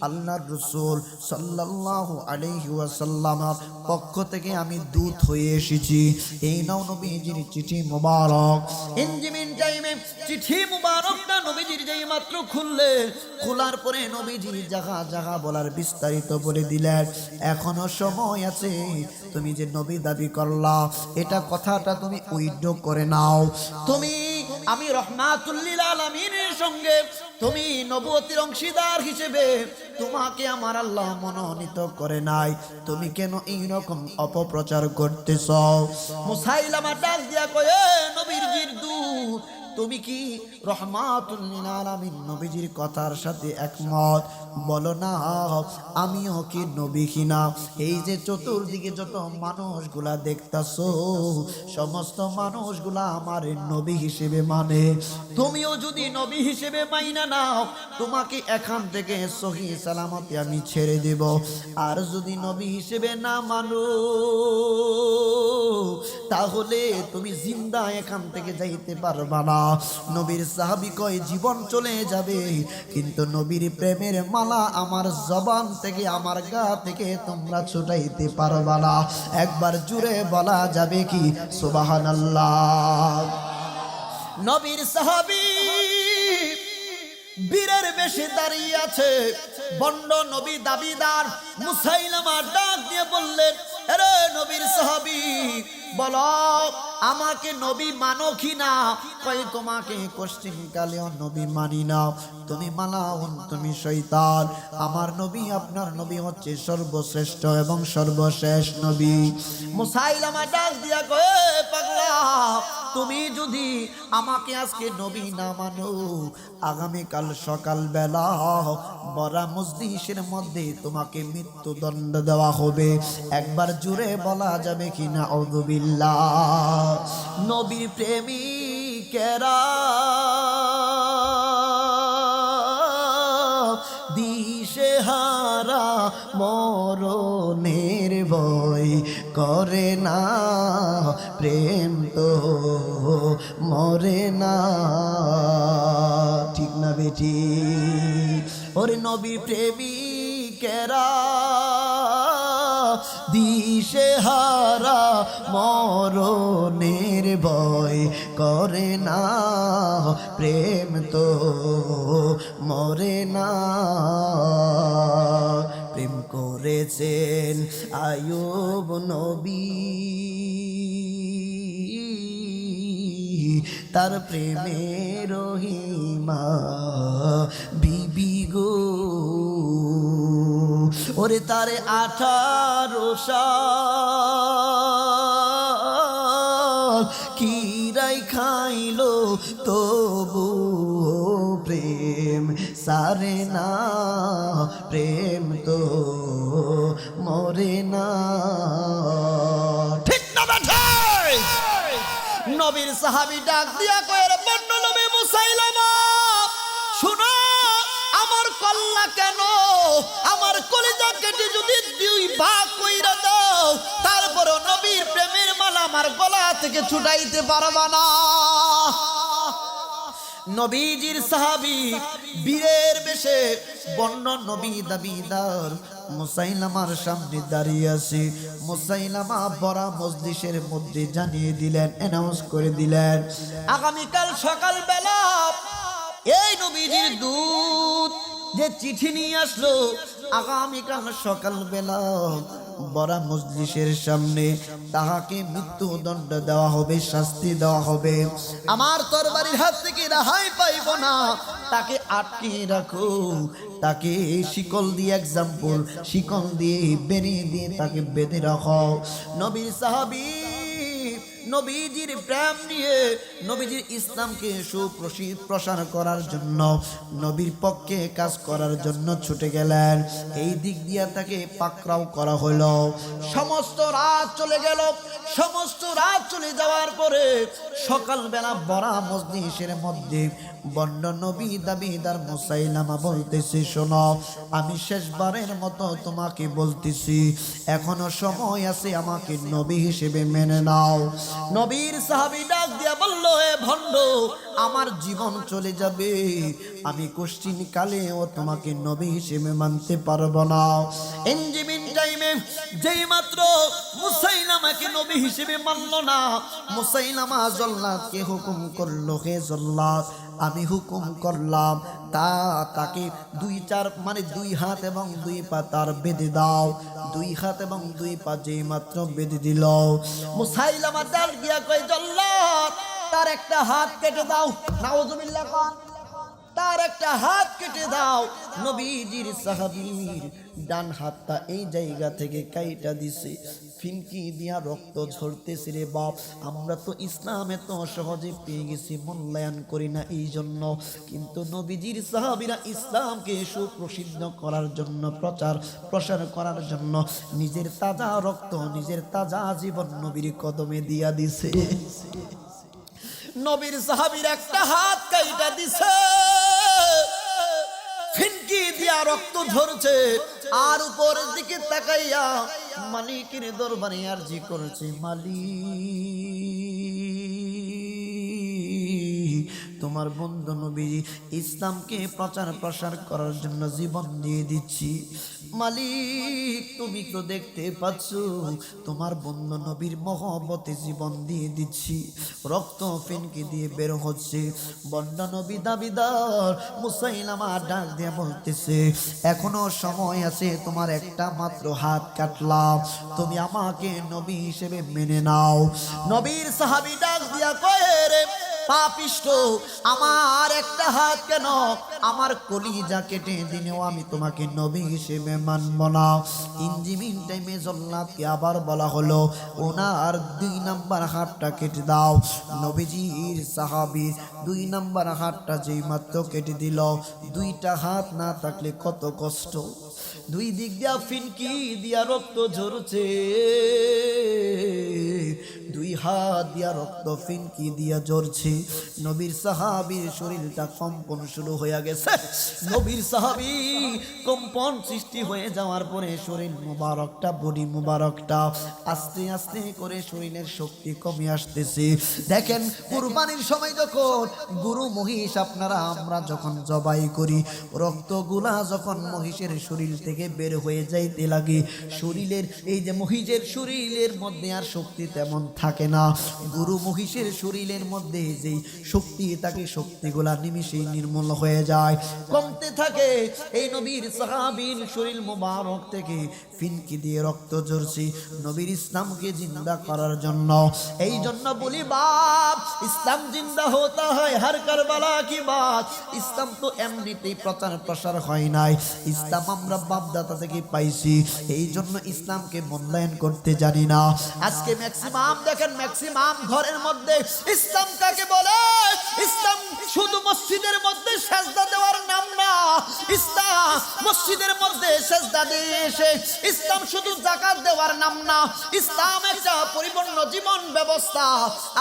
আল্লাহর রাসূল সাল্লাল্লাহু আলাইহি ওয়াসাল্লামের পক্ষ থেকে আমি দূত হয়ে এসেছি। এই নাও নবীজির চিঠি মুবারক। ইনজিমিন টাইমে চিঠি মুবারকটা নবীজির যেই মাত্র খুললে, খোলার পরে নবীজি জায়গা জায়গা বলার বিস্তারিত বলে দিলেন, এখনো সময় আছে, তুমি যে নবী দাবি করলা, এটা কথাটা তুমি উইথড্র করে নাও। তুমি, আমি রহমাতুল লিল আলামিনের সঙ্গে তুমি নবুয়তের অংশীদার হিসেবে তোমাকে আমার আল্লাহ মনোনীত করে নাই, তুমি কেন এইরকম অপপ্রচার করতেছ? মুসাইলামা ডাক দিয়া কয়ে, নবীর দূত, তুমি কি রহমাতুল লিল আলামিন নবীজির কথার সাথে একমত? বলো না, আমিও কি নবী কিনা? এই যে চতুর্দিকে যত মানুষগুলা দেখতাছো, সমস্ত মানুষগুলা আমার নবী হিসেবে মানে, তুমিও যদি নবী হিসেবে মাইনা নাও, তোমাকে এখান থেকে সহি সালামতে আমি ছেড়ে দেব। আর যদি নবী হিসেবে না মানো, তাহলে তুমি জিন্দা এখান থেকে যাইতে পারবা না। নবীর সাহাবী কয়, জীবন চলে যাবে, কিন্তু নবীর প্রেমের মালা আমার জবান থেকে, আমার গা থেকে তোমরা ছুটাইতে পারবা না। একবার জুড়ে বলা যাবে কি সুবহানাল্লাহ? নবীর সাহাবী বীরের বেশে দাঁড়িয়ে আছে। বন্ড নবী দাবিদার মুসাইলামা ডাক দিয়ে বললেন, আরে নবীর সাহাবী, বলো আমাকে নবী মানো কি না? কই, তোমাকে কোশ্চিন কালেও নবী মানি না, তুমি মালাউন, তুমি শয়তান। আমার নবী, আপনার নবী হচ্ছে সর্বশ্রেষ্ঠ এবং সর্বশেষ নবী। মুসাইলামা ডাক দিয়া কয়ে, পাগলা, তুমি যদি আমাকে আজকে নবী না মানো, আগামীকাল সকাল বেলা বড়া মজলিসের মধ্যে তোমাকে মৃত্যুদণ্ড দেওয়া হবে। একবার জুড়ে বলা যাবে কি না আউযুবিল্লাহ? নবীর প্রেমিকেরা দিশেহারা মরণের ভয় করে না, প্রেম তো মরে না, ঠিক না বেটি? ওরে নবীর প্রেমিকেরা দিশেহারা মরণের ভয় করে না, প্রেম তো মরে না। প্রেম করেছেন আইয়ুব নবী, তার প্রেমে রহিমা বিবি গো, ওরে তারে 18 সাল কিরাই খাইলো, তবু প্রেম সারে না, প্রেম তো মরে না, ঠিক না বেঠাই? নবীর সাহাবী ডাক দিয়া কয়, বন্ড নবী মুসাইলামা, শুনো, আমার কল্লা কেন, আমার কলিজা কেটে যদি 2 ভাগ কইরা দাও, তারপরে নবীর প্রেমের মালা আমার গলা থেকে ছুটাইতে পারবা না। নবীজির সাহাবী বীরের বেশে বন্য নবী দাবিদার মুসাইলামার সামনে দাঁড়িয়ে আছে। মুসাইলামা বড় মজলিসের মধ্যে জানিয়ে দিলেন, অ্যানাউন্স করে দিলেন, আগামীকাল সকালবেলা এই নবীজির দূত যে চিঠি নিয়ে আসলো, আগামীকাল সকালবেলা বড় মজলিসের সামনে তাহাকে মৃত্যুদণ্ড দেওয়া হবে, শাস্তি দেওয়া হবে। আমার তরবারির হাত থেকে রেহাই পাইব না, তাকে আটকে রাখো, তাকে শিকল দিয়ে, এক্সাম্পল শিকল দিয়ে বেঁধে দিয়ে তাকে বেঁধে রাখো। নবীর সাহাবী নবীজির প্রেম নিয়ে, নবীজির ইসলামকে সুপ্রসার করার জন্য, নবীর পক্ষে কাজ করার জন্য ছুটে গেলেন। এই দিক দিয়ে তাকে পাকড়াও করা হলো। সমস্ত রাত চলে গেল। সমস্ত রাত চলে যাওয়ার পরে সকালবেলা বড় মজলিসের মধ্যে বন্ড নবী দাবিদার মুসাইলামা বলতেছে, শোনো, আমি শেষবারের মতো তোমাকে বলতেছি, এখনো সময় আছে, আমাকে নবী হিসেবে মেনে নাও। নবীর সাহাবী ডাক দিয়া বলল, হে ভণ্ড, আমার জীবন চলে যাবে, আমি কোশ্চিন কালেও তোমাকে নবী হিসেবে মানতে পারবো না। ইনজিমিন টাইমে যেই মাত্র মুসাইলামাকে নবী হিসেবে মানল না, মুসাইলামা জল্লাদকে হুকুম করলো, হে জল্লাদ, আমি হুকুম করলাম তাকে দুই হাত এবং দুই পা তার বেঁধে দাও। দুই হাত এবং দুই পা যেই মাত্র বেঁধে দিল, মুসাইলামা ডাক গিয়া কয়, জল্লাদ, তার একটা হাত কেটে দাও। নাউজুবিল্লাহ কোন, তার একটা হাত কেটে দাও। নবীজির সাহাবীর ডান হাতটা এই জায়গা থেকে কাইটা দিছে, ফিনকি দিয়া রক্ত ঝরতেছে। রে বাপ, আমরা তো ইসলামে তো সহজে পেয়ে গেছি, মূল্যায়ন করি না এই জন্য। কিন্তু নবীজির সাহাবীরা ইসলামকে সুপ্রসিদ্ধ করার জন্য, প্রসার করার জন্য নিজের তাজা রক্ত, নিজের তাজা জীবন নবীর কদমে দিয়া দিছে। নবীর সাহাবীর একটা হাত কাইটা দিছে, ফিনকি দিয়া রক্ত ঝরছে, আর উপরের দিকে তাকাইয়া মালিকের দরবারে আরজি করেছে, মালিক, তোমার বন্ধু নবী ইসলামকে প্রসার করার জন্য জীবন দিয়ে দিচ্ছি। মালিক, তুমি তো দেখতে পাচ্ছ, তোমার বন্ধু নবীর মহব্বতে জীবন দিয়ে দিচ্ছি, রক্ত ফিনকি দিয়ে বের হচ্ছে। বন্ধু নবী দাবিদার মুসাইলামা ডাক দিয়ে বলতেছে, এখনো সময় আছে, তোমার একটা মাত্র হাত কাটলাম, তুমি আমাকে নবী হিসেবে মেনে নাও। নবীর সাহাবী ডাক দিয়া কয়, রে পাপিষ্ঠ, আমার একটা হাত কেন, আমার কলিজা কেটে দিনেও আমি তোমাকে নবী হিসেবে মানব না। ইনজিমিন টাইমে জল্লাদকে আবার বলা হলো, ওনার 2 নাম্বার হাতটা কেটে দাও। নবীজির সাহাবীর 2 নাম্বার হাতটা যেই মাত্র কেটে দিল, 2টা হাত না থাকলে কত কষ্ট। 2 দিক দিয়া ফিনকি দিয়া রক্ত ঝরছে, 2 হাত দিয়া রক্ত ফিনকি দিয়া ঝরছে। নবীর সাহাবীর শরীরটা কম্পন শুরু হয়ে গেছে। নবীর সাহাবী কম্পন সৃষ্টি হয়ে যাওয়ার পরে শরীর মুবারকটা, বডি মুবারকটা আস্তে আস্তে করে শরীরের শক্তি কমে আসতেছে। দেখেন, কুরবানির সময় যখন গরু মহিষ আমরা যখন জবাই করি, রক্তগুলা যখন মহিষের শরীর থেকে বের হয়ে যাইতে লাগে, শরীরের এই যে মহিষের শরীরের মধ্যে আর শক্তি তেমন থাকে না। গরু মহিষের শরীরের মধ্যে যেই শক্তি থাকে, শক্তিগুলা নিমিষেই নির্মূল হয়ে যায়, কমতে থাকে। এই নবীর সাহাবীর শরীর মুবারক থেকে ফিনকি দিয়ে রক্ত ঝরছে নবীর ইসলামকে জিন্দা করার জন্য। এই জন্য বলি বাপ, ইসলাম জিন্দা হতা হয় হর কারবালা কি বাত। ইসলাম তো এমনিতেই প্রসার হয় নাই, ইসলাম আমরা বাপদাতা থেকে পাইছি। এই জন্য ইসলামকে মূল্যায়ন করতে জানি না। আজকে ম্যাক্সিমাম দেখেন, ম্যাক্সিমাম ঘরের মধ্যে ইসলাম কাকে বলে? ইসলাম শুধু মসজিদের মধ্যে সেজদা দেওয়ার নাম না, ইসলাম মসজিদের মধ্যে সেজদা দিয়ে এসে ইসলাম শুধু যাকাত দেওয়ার নাম না, ইসলাম একটা পরিপূর্ণ জীবন ব্যবস্থা।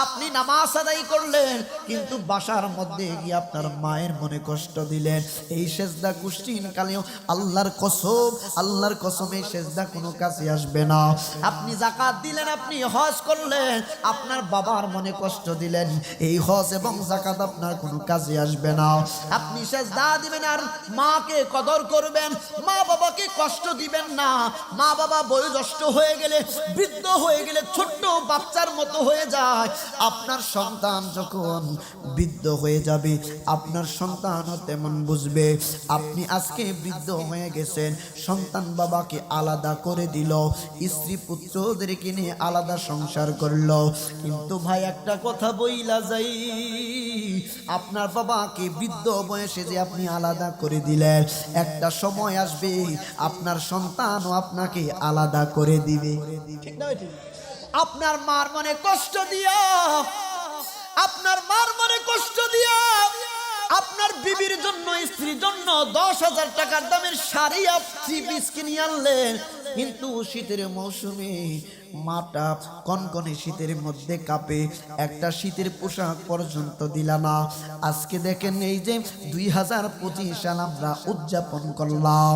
আপনি নামাজ আদায় করলেন কিন্তু বাসার মধ্যে গিয়ে আপনার মায়ের মনে কষ্ট দিলেন, এই সেজদা কুষ্টিনকালেও আল্লাহর কসম এই সেজদা কোনো কাজে আসবে না। আপনি যাকাত দিলেন, আপনি হজ করলেন, আপনার বাবার মনে কষ্ট দিলেন, এই হজ এবং যাকাত আপনার কোনো কাজে আসবে না। আপনি সেজদা দিবেন আর মাকে কদর করবেন, মা বাবাকে কষ্ট দিবেন না। মা বাবা বয়োজ্যেষ্ঠ হয়ে গেলে, বৃদ্ধ হয়ে গেলে ছোট্ট বাচ্চার মতো হয়ে যায়। আপনার সন্তান যখন বৃদ্ধ হয়ে যাবে, আপনার সন্তানও তেমন বুঝবে। আপনি আজকে বৃদ্ধ হয়ে গেছেন, সন্তান বাবাকে আলাদা করে দিল, স্ত্রী পুত্রদেরকে নিয়ে আলাদা সংসার করলো। কিন্তু ভাই একটা কথা বইলা যাই, আপনার বাবাকে বৃদ্ধ বয়সে যে আপনি আলাদা করে দিলেন, একটা সময় আসবে আপনার সন্তানও আপনাকে আলাদা করে দিবে। ঠিক না? আপনার মার মনে কষ্ট দিয়া, আপনার মার মনে কষ্ট দিয়া আপনার বিবির জন্য, স্ত্রীর জন্য 10,000 টাকার দামের শাড়ি আপনি কিনে আনলেন, কিন্তু শীতের মৌসুমে মাটা কনকনে শীতের মধ্যে কাঁপে, একটা শীতের পোশাক পর্যন্ত দিলা না। আজকে দেখেন এই যে 2025 সাল আমরা উদযাপন করলাম,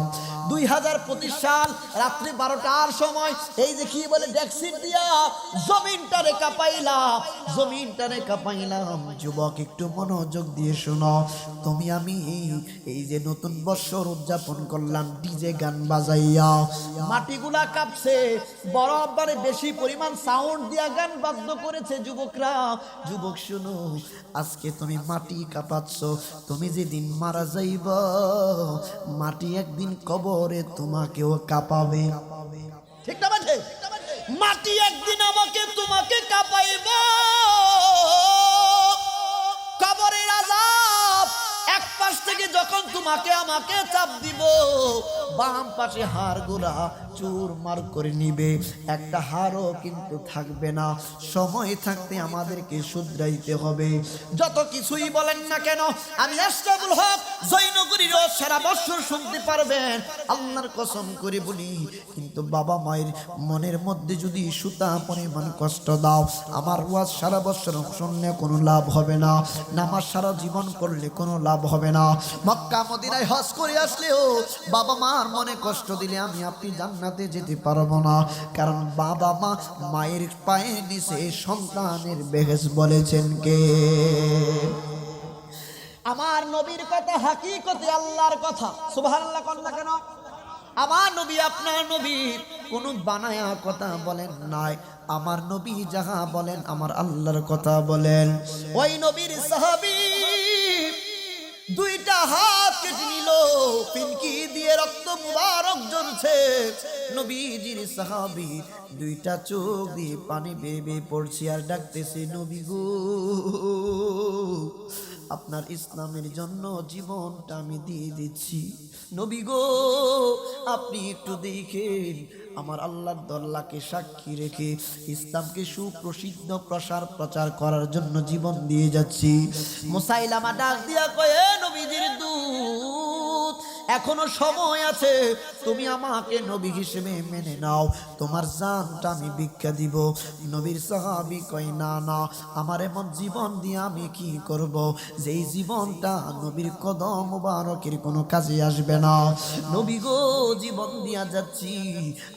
2025 সাল রাত্রি 12টার সময় এই যে কি বলে ডেক্সিট দিয়া জমিনটারে কাঁপাইলাম। যুবক একটু মনোযোগ দিয়ে শোনো, তুমি আমি এই যে নতুন বছর উদযাপন করলাম ডিজে গান বাজাইয়া, মাটিগুলা কাঁপছে, বরাবরে বেশি পরিমাণ সাউন্ড দিয়া গান বাদ্য করেছে যুবকরা। যুবক শুনো, আজকে তুমি মাটি কাঁপাচ্ছ, তুমি যেদিন মারা যাইব মাটি একদিন কবরে তোমাকেও কাঁপাবে। ঠিক না বাজে? মাটি একদিন তোমাকে কাঁপাইব। কবরের আযাব এক পাশ থেকে যখন তোমাকে আমাকে চাপ দিব, বাম পাশে হাড়গুলা চুরমার করে নিবে, একটা হাড়ও কিন্তু থাকবে না। সময় থাকতে আমাদেরকে শুধরাইতে হবে। যত কিছুই বলেন না কেন, আমি আশরাফুল হক জয়নগরীর সারা বছর শুনতে পারবেন, আল্লাহর কসম করে বলি। কিন্তু বাবা মায়ের মনের মধ্যে যদি সুতা পরিমাণ কষ্ট দাও, আমার ওয়াজ সারা বছর শুনলে কোনো লাভ হবে না, নামাজ সারা জীবন করলে কোনো লাভ হবে না। মক্কা মদিনায় হজ করে আসলেও বাবা মার মনে কষ্ট দিলে আমি আপনি জান্নাতে যেতে পারবো না। কারণ বাবা মা মায়ের পায়ের নিচে সন্তানের বেহেস বলেছেন কে? আমার নবীর কথা হাকিকতে আল্লাহর কথা। সুবহানাল্লাহ কোন না কেন? আমার নবী আপনার নবী কোন বানায়া কথা বলেন নাই। আমার নবী যাহা বলেন আমার আল্লাহর কথা বলেন। ওই নবীর সাহাবী দুইটা হাত কেটে নিল, পিনকি দিয়ে রক্ত মুবারক ঝরছে। নবীজির সাহাবী দুইটা চোখ দিয়ে পানি বেয়ে বেয়ে পড়ছে আর ডাকতেছে, নবী গো, আপনার ইসলামের জন্য জীবনটা আমি দিয়ে দিচ্ছি। নবী গো, আপনি একটু দেখেন, আমার আল্লাহর দল্লাকে সাক্ষী রেখে ইসলামকে সুপ্রসিদ্ধ প্রচার করার জন্য জীবন দিয়ে যাচ্ছি। মুসাইলামা ডাক দিয়া কয়, নবীজির দূত, এখনো সময় আছে, তুমি আমাকে নবী হিসেবে মেনে নাও, তোমার জানটা আমি ভিক্ষা দিব। নবীর সাহাবী কয়, না না, আমার এমন জীবন দিয়ে আমি কি করব যেই জীবনটা নবীর কদম মুবারকের কোনো কাজে আসবে না। নবী গো, জীবন দিয়া যাচ্ছি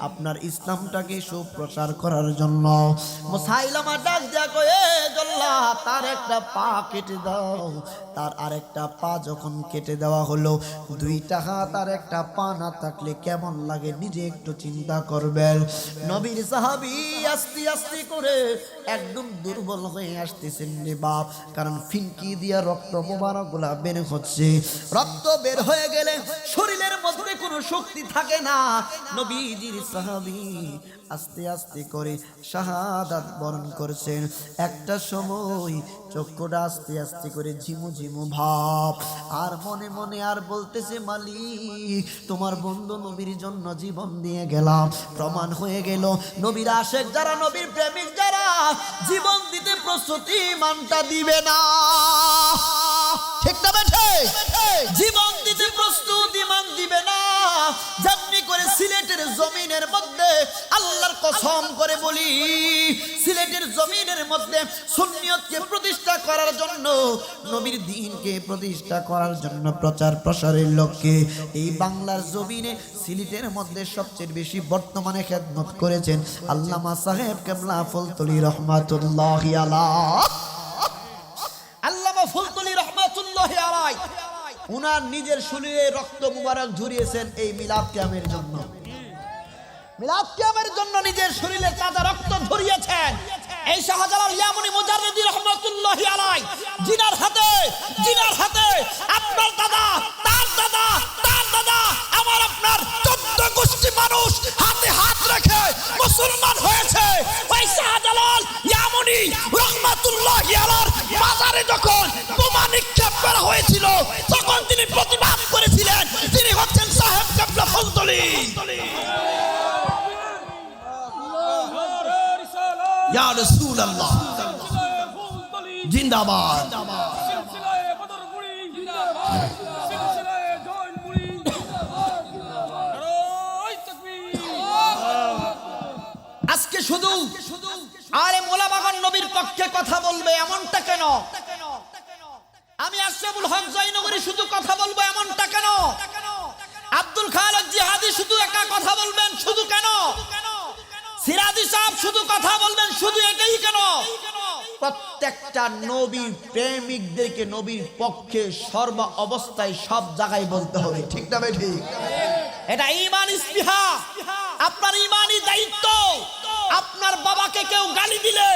আপনার ইসলামটাকে সুপ্রচার করার জন্য। মুসাইলামা ডাক দিয়া কয়, জল্লাদ, তার একটা পা কেটে দাও। তার আরেকটা পা যখন কেটে দেওয়া হলো, দুইটা হাত আর একটা পা না থাকলে কেমন লাগে নিজে একটু চিন্তা করবেন। নবীর সাহাবী আস্তে আস্তে করে একদম দুর্বল হয়ে আসতেছেন রে বাপ, কারণ ফিনকি দিয়া রক্ত মোবারক গুলা বের হচ্ছে। রক্ত বের হয়ে গেলে শরীরের মধ্যে কোনো শক্তি থাকে না। নবীজির সাহাবী আস্তে আস্তে করে শাহাদাত বরণ করছেন। একটা সময় চক্ষুটা আস্তে আস্তে করে ঝিমু ঝিমু ভাব, আর মনে মনে আর বলতেছে, মালিক, তোমার বন্ধু নবীর জন্য জীবন দিয়ে গেলাম। প্রমাণ হয়ে গেল, নবীর আশেক যারা, নবীর প্রেমিক যারা, জীবন দিতে প্রস্তুতি মানটা দিবে না। ঠিক না বেঠে? জীবন দিতে প্রস্তুত দিবে না। যেমনি করে সিলেটের জমিনের মধ্যে আল্লাহর কসম করে বলি, সিলেটের জমিনের মধ্যে সুন্নিয়তকে প্রতিষ্ঠা করার জন্য, নবীর দ্বীনকে প্রতিষ্ঠা করার জন্য, প্রচার প্রসারের লক্ষ্যে এই বাংলার জমিনে সিলেটের মধ্যে সবচেয়ে বেশি বর্তমানে খেদমত করেছেন আল্লামা সাহেব কেবলা ফুলতলি রহমাতুল্লাহি আলাইহি। আল্লামা ফুলতলি রহমাতুল্লাহি আলাইহি উনার নিজের শরীরে রক্ত মুবারক ঝরিয়েছেন এই মিলাদ কিয়ামের জন্য। মিলাদ কিয়ামের জন্য নিজের শরীরে তাজা রক্ত ঝরিয়েছেন এই শাহজালাল ইয়ামানি মুজাররিদি রহমাতুল্লাহি আলাইহি, জিনার হাতে আপনার দাদা, তার দাদা, তার দাদা, আমার আপনার 14 গোষ্ঠী মানুষ হাতে হাত রেখে মুসলমান হয়েছে। ওই শাহজালাল ইয়ামানি রহমাতুল্লাহি আলাইহির মাজারে যখন বোমা নিক্ষেপ করা হয়েছিল তখন তিনি প্রতিবাদ করেছিলেন। তিনি হচ্ছেন সাহেব কেবলা ফুলতলি। ইয়া রাসূলুল্লাহ জিন্দাবাদ। আজকে শুধু আরে মোলাবাগান নবীর পক্ষে কথা বলবে এমনটা কেন? আমি আশরাফুল হক জয়নগরী শুধু কথা বলবো এমনটা কেন? আব্দুল খালেক জিহাদি শুধু একা কথা বলবেন শুধু কেন? সিরাজি সাহেব শুধু কথা বলবেন শুধু এটাই কেন? প্রত্যেকটা নবীর প্রেমিকদেরকে নবীর পক্ষে সর্ব অবস্থায় সব জায়গায় বলতে হবে, ঠিক না ভাই? ঠিক। এটা ঈমান ইস্তিহা, আপনার ঈমানি দায়িত্ব। আপনার বাবাকে কেউ গালি দিলে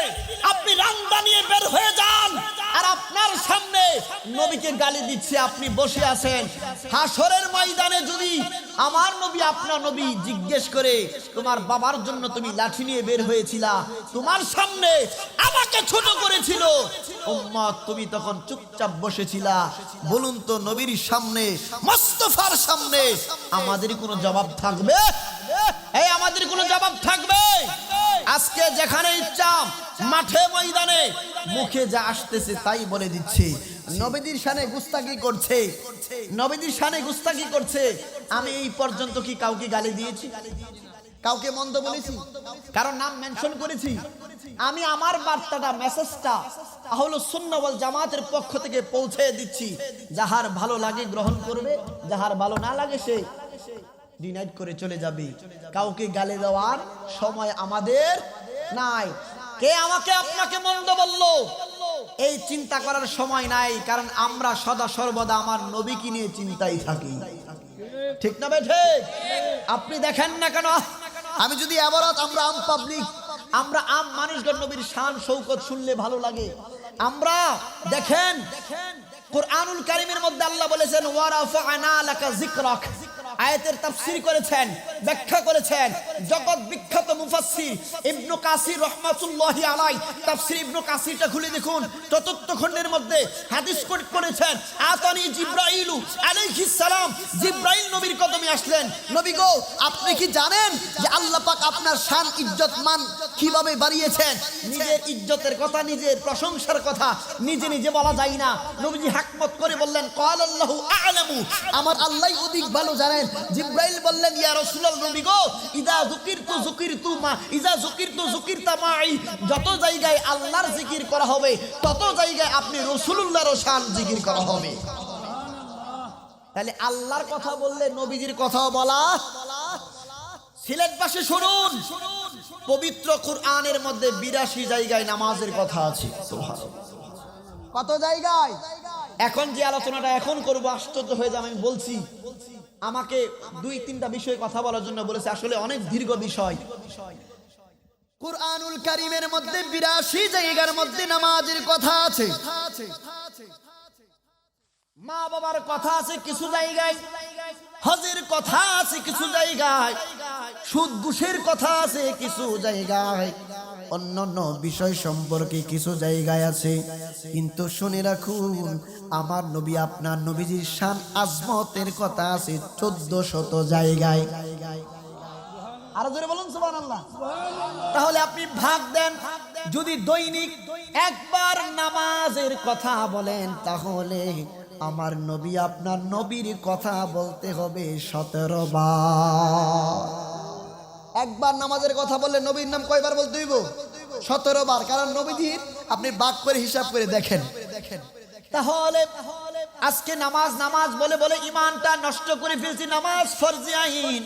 আপনি রান্দা নিয়ে বের হয়ে যান, আর আপনার সামনে নবীকে গালি দিচ্ছে, আপনি বসে আছেন। হাসরের ময়দানে যদি আমার নবী আপনার নবী জিজ্ঞেস করে তোমার বাবার জন্য তুমি লাঠি নিয়ে বের হয়েছিলা, তোমার সামনে আমাকে ছোট করেছিল, উম্মত তুমি তখন চুপচাপ বসেছিলা, বলুন তো নবীর সামনে, মুস্তাফার সামনে আমাদের কোনো জবাব থাকবে? এই আমাদের কোনো জবাব থাকবে? আজকে যেখানে ইচ্ছা মাঠে ময়দানে মুখে যা আসতেছে তাই বলে দিচ্ছে, নবীদের শানে গুস্তাখি করছে, নবীদের শানে গুস্তাখি করছে। আমি এই পর্যন্ত কি কাউকে গালি দিয়েছি? কাউকে মন্দ বলেছি? কারণ নাম মেনশন করেছি? আমি আমার বার্তাটা, মেসেজটা আহলুস সুন্নাহ ওয়াল জামাতের পক্ষ থেকে পৌঁছে দিচ্ছি। যাহার ভালো লাগে গ্রহণ করবে, যাহার ভালো না লাগে সে ডিনাইট করে চলে যাবে। কাউকে গালি দেওয়ার সময় আমাদের নাই। কে আমাকে আপনাকে মন্দ বললো এই চিন্তা করার সময় নাই, কারণ আমরা সদা সর্বদা আমার নবীকে নিয়ে চিন্তাই থাকি, ঠিক না ভাই? ঠিক। আপনি দেখেন না কেন, আমি যদি আবারত আমরা আম পাবলিক, আমরা আম মানুষগণ নবীর শান শৌকত শুনলে ভালো লাগে। আমরা দেখেন কুরআনুল কারীমের মধ্যে আল্লাহ বলেছেন ওয়া রাফা'না লাকা যিকরাক, আয়াতের তাফসীর করেছেন, ব্যাখ্যা করেছেন জগৎ বিখ্যাত মুফাসসির ইবনে কাসির রাহমাতুল্লাহি আলাইহি। তাফসীর ইবনে কাসিরটা খুলে দেখুন, চতুর্থ খণ্ডের মধ্যে হাদিস কোট করেছেন, আতানি জিবরাইলু আলাইহিস সালাম, জিবরাইল নবীর কদমে আসলেন, নবী গো আপনি কি জানেন যে আল্লাহ পাক আপনার শান ইজ্জত মান কিভাবে বাড়িয়েছেন? নিজের ইজ্জতের কথা, নিজের প্রশংসার কথা নিজে নিজে বলা যায় না। নবীজি হাকমত করে বললেন ক্বাল আল্লাহু আ'লামু, আমার আল্লাহই অধিক ভালো জানেন। জিবরাইল বললেন ইয়া রাসূলুল্লাহ, নবী গো ইদা যুকিরতু যুকিরতু মা, ইদা যুকিরতু যুকিরতা মাই, যত জায়গায় আল্লাহর জিকির করা হবে তত জায়গায় আপনি রাসূলুল্লাহর শান জিকির করা হবে। তাহলে আল্লাহর কথা বললে নবীজির কথাও বলা। সিলেটবাসী শুনুন, পবিত্র কুরআনের মধ্যে 82 জায়গায় নামাজের কথা আছে। সুবহানাল্লাহ। কত জায়গায়? এখন যে আলোচনাটা এখন করব আশ্চর্য হয়ে যাবে। আমি বলছি আমাকে 2-3টা বিষয়ে কথা বলার জন্য বলেছে, আসলে অনেক দীর্ঘ বিষয়। কুরআনুল কারীমের মধ্যে 82 জায়গার মধ্যে নামাজের কথা আছে, মা বাবার কথা আছে কিছু জায়গায়, হজের কথা আছে কিছু জায়গায়, সুদ ঘুষের কথা আছে কিছু জায়গায়, অন্যান্য বিষয় সম্পর্কে কিছু জায়গায় আছে। কিন্তু শুনে রাখুন, আমার নবী আপনার নবীজির শান আজমতের কথা আছে 1400 জায়গায়। আরো জোরে বলুন সুবহানাল্লাহ। তাহলে আপনি ভাগ দেন যদি দৈনিক একবার নামাজের কথা বলেন, তাহলে আমার নবী আপনার নবীর কথা বলতে হবে 17 বার। একবার নামাজের কথা বললে নবীর নাম কয়বার বলতে হইব? 17 বার। কারণ নবীজির আপনি ভাগ করে হিসাব করে দেখেন। তাহলে আজকে নামাজ নামাজ বলে বলে ইমানটা নষ্ট করে ফেলছি। নামাজ ফরজে আইন।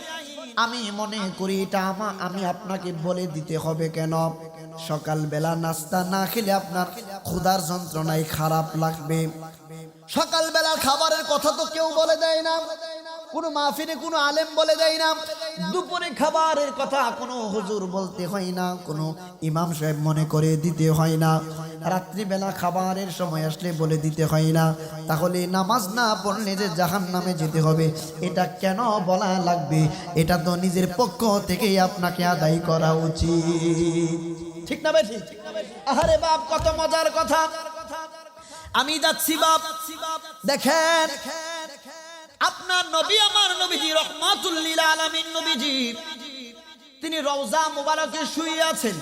আমি মনে করি এটা আমি আপনাকে বলে দিতে হবে। কেন? সকালবেলা নাস্তা না খেলে আপনার ক্ষুধার যন্ত্রণায় খারাপ লাগবে। সকালবেলার খাবারের কথা তো কেউ বলে দেয় না, কোনো মাহফিলে কোনো আলেম বলে দেয় না। দুপুরে খাবারের কথা কোনো হুজুর বলতে হয় না, কোনো ইমাম সাহেব মনে করে দিতে হয় না। রাত্রিবেলা খাবারের সময় আসলে বলে দিতে হয় না। তাহলে নামাজ না পড়লে যে জাহান্নামে যেতে হবে, এটা কেন বলা লাগবে? এটা তো নিজের পক্ষ থেকেই আপনাকে আদায় করা উচিত। ঠিক না ভাই? ঠিক। আরে বাপ, কত মজার কথা। আমি যাচ্ছি বাপ, দেখেন আপনার নবী আমার নবীজি রহমাতুল লিল আলামিন নবীজি, তিনি রওজা মুবারকে শুয়ে আছেন।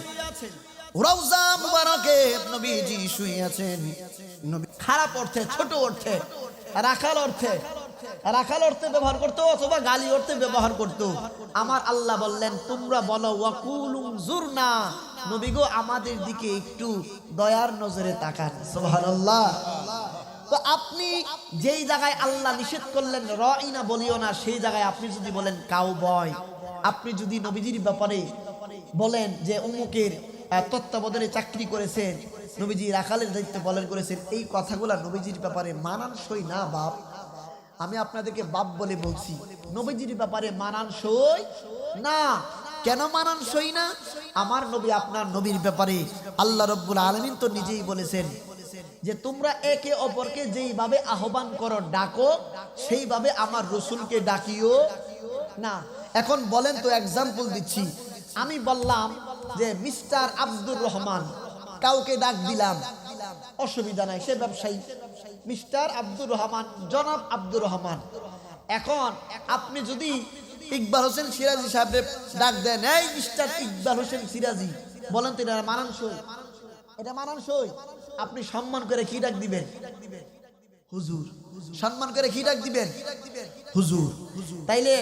রওজা মুবারকে নবীজি শুয়ে আছেন। নবী খারাপ অর্থে, ছোট অর্থে, রাখাল অর্থে, রাখাল অর্থে ব্যবহার করতো অথবা গালি অর্থে ব্যবহার করতো। আমার আল্লাহ বললেন, তোমরা বলো ওয়াকুলু জুরনা, নবী গো আমাদের দিকে একটু দয়ার নজরে তাকান। সুবহানাল্লাহ। তো আপনি যেই জায়গায় আল্লাহ নিষেধ করলেন রাইনা বলিও না, সেই জায়গায় আপনি যদি বলেন কাউবয়, আপনি যদি নবীজির ব্যাপারে বলেন যে অমুকের তত্ত্বাবধানে চাকরি করেছেন, নবীজি রাখালের দায়িত্ব পালন করেছেন, এই কথাগুলা নবীজির ব্যাপারে মানানসই না বাপ। আমি আপনাদেরকে বাপ বলে বলছি, নবীজির ব্যাপারে মানানসই না। কেন মানানসই না? আমার নবী আপনার নবীর ব্যাপারে আল্লাহ রাব্বুল আলামিন তো নিজেই বলেছেন যে তোমরা একে অপরকে যেইভাবে আহ্বান করো, ডাকো, সেইভাবে আমার রসুলকে ডাকিও না। এখন বলেন তো, এক্সাম্পল দিচ্ছি। আমি বললাম যে মিস্টার আব্দুর রহমান, কাউকে ডাক দিলাম, অসুবিধা নাই, সে ব্যবসায়ী, মিস্টার আব্দুর রহমান, জনাব আব্দুর রহমান। এখন আপনি যদি ইকবাল হোসেন সিরাজি সাহেবের ডাক দেন, এই মিস্টার ইকবাল হোসেন সিরাজি, বলেন তো এটা মানানসই? এটা মানানসই? আপনি সম্মান করে কি ডাক দিবেন? হুজুর। সম্মান করে কি ডাক দিবেন? হুজুর। তাইলে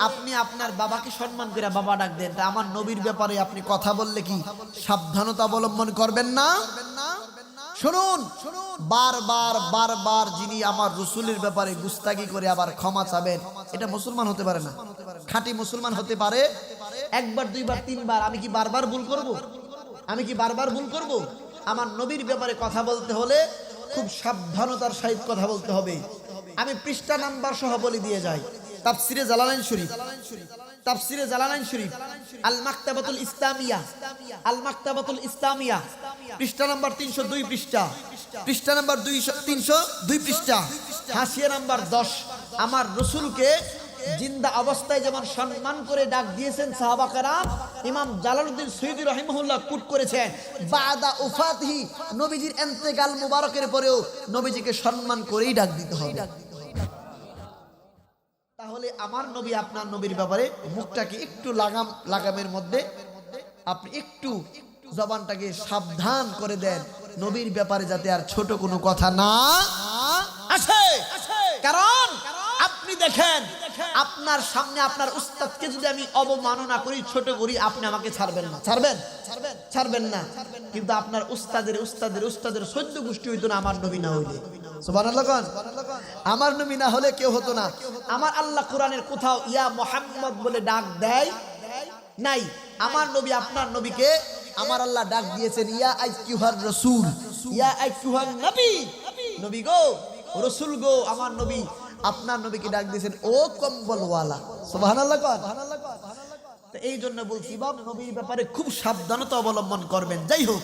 আপনি আপনার বাবাকে সম্মান করে বাবা ডাক দেন, তা আমার নবীর ব্যাপারে আপনি কথা বললে কি সাবধানতা অবলম্বন করবেন না? শুনুন, বারবার বারবার যিনি আমার রসুলের ব্যাপারে গুস্তাগি করে আবার ক্ষমা চাবেন, এটা মুসলমান হতে পারে না। খাঁটি মুসলমান হতে পারে একবার, দুইবার, তিনবার। আমি কি বারবার ভুল করব? আমি কি বারবার ভুল করব? আমার নবীর ব্যাপারে কথা বলতে হলে খুব সাবধানতার সহিত কথা বলতে হবে। আমি পৃষ্ঠা নাম্বার সহ বলে দিয়ে যাই। তাফসিরে জালালাইন শরীফ, তাফসিরে জালালাইন শরীফ, আল মাকতাবাতুল ইসলামিয়া, আল মাকতাবাতুল ইসলামিয়া, পৃষ্ঠা নাম্বার 302 পৃষ্ঠা, পৃষ্ঠা নাম্বার 302 পৃষ্ঠা, হাসিয়া নাম্বার 10। আমার রসুলকে জিন্দা অবস্থায় যেমন সম্মান করে ডাক দিয়েছেন সাহাবা কেরাম, ইমাম জালালউদ্দিন সুয়ুতী রাহিমাহুল্লাহ কোট করেছেন, বাদা উফাতিহি, নবীজির ইন্তেকাল মুবারকের পরেও নবীজিকে সম্মান করেই ডাক দিতে হবে। তাহলে আমার নবী আপনার নবীর ব্যাপারে মুখটাকে একটু লাগামের মধ্যে আপনি একটু জবানটাকে সাবধান করে দেন, নবীর ব্যাপারে যাতে আর ছোট কোনো কথা না আসে। কারণ আপনি দেখেন, আপনার সামনে আপনার উস্তাদকে যদি আমি অবমাননা করি, ছোট করি, আপনি আমাকে ছাড়বেন না? ছাড়বেন? ছাড়বেন না। কিন্তু আপনার উস্তাদের উস্তাদের উস্তাদের 14 গোষ্ঠী হইতো না আমার নবী না হইলে। সুবহানাল্লাহ। আমার নবী না হলে কেউ হতো না। আমার আল্লাহ কোরআনের কোথাও ইয়া মুহাম্মদ বলে ডাক দেয় নাই। আমার নবী আপনার নবীকে আমার আল্লাহ ডাক দিয়েছেন ইয়া আইয়ুহার রাসূল, ইয়া আইয়ুহান নবী, নবী গো, রাসূল গো। আমার নবী আপনার নবীকে ডাক দিয়েছেন ও কম্বলওয়ালা। সুবহানাল্লাহ। তো এই জন্য বলছি বাপ, নবীর ব্যাপারে খুব সাবধানতা অবলম্বন করবেন। যাই হোক,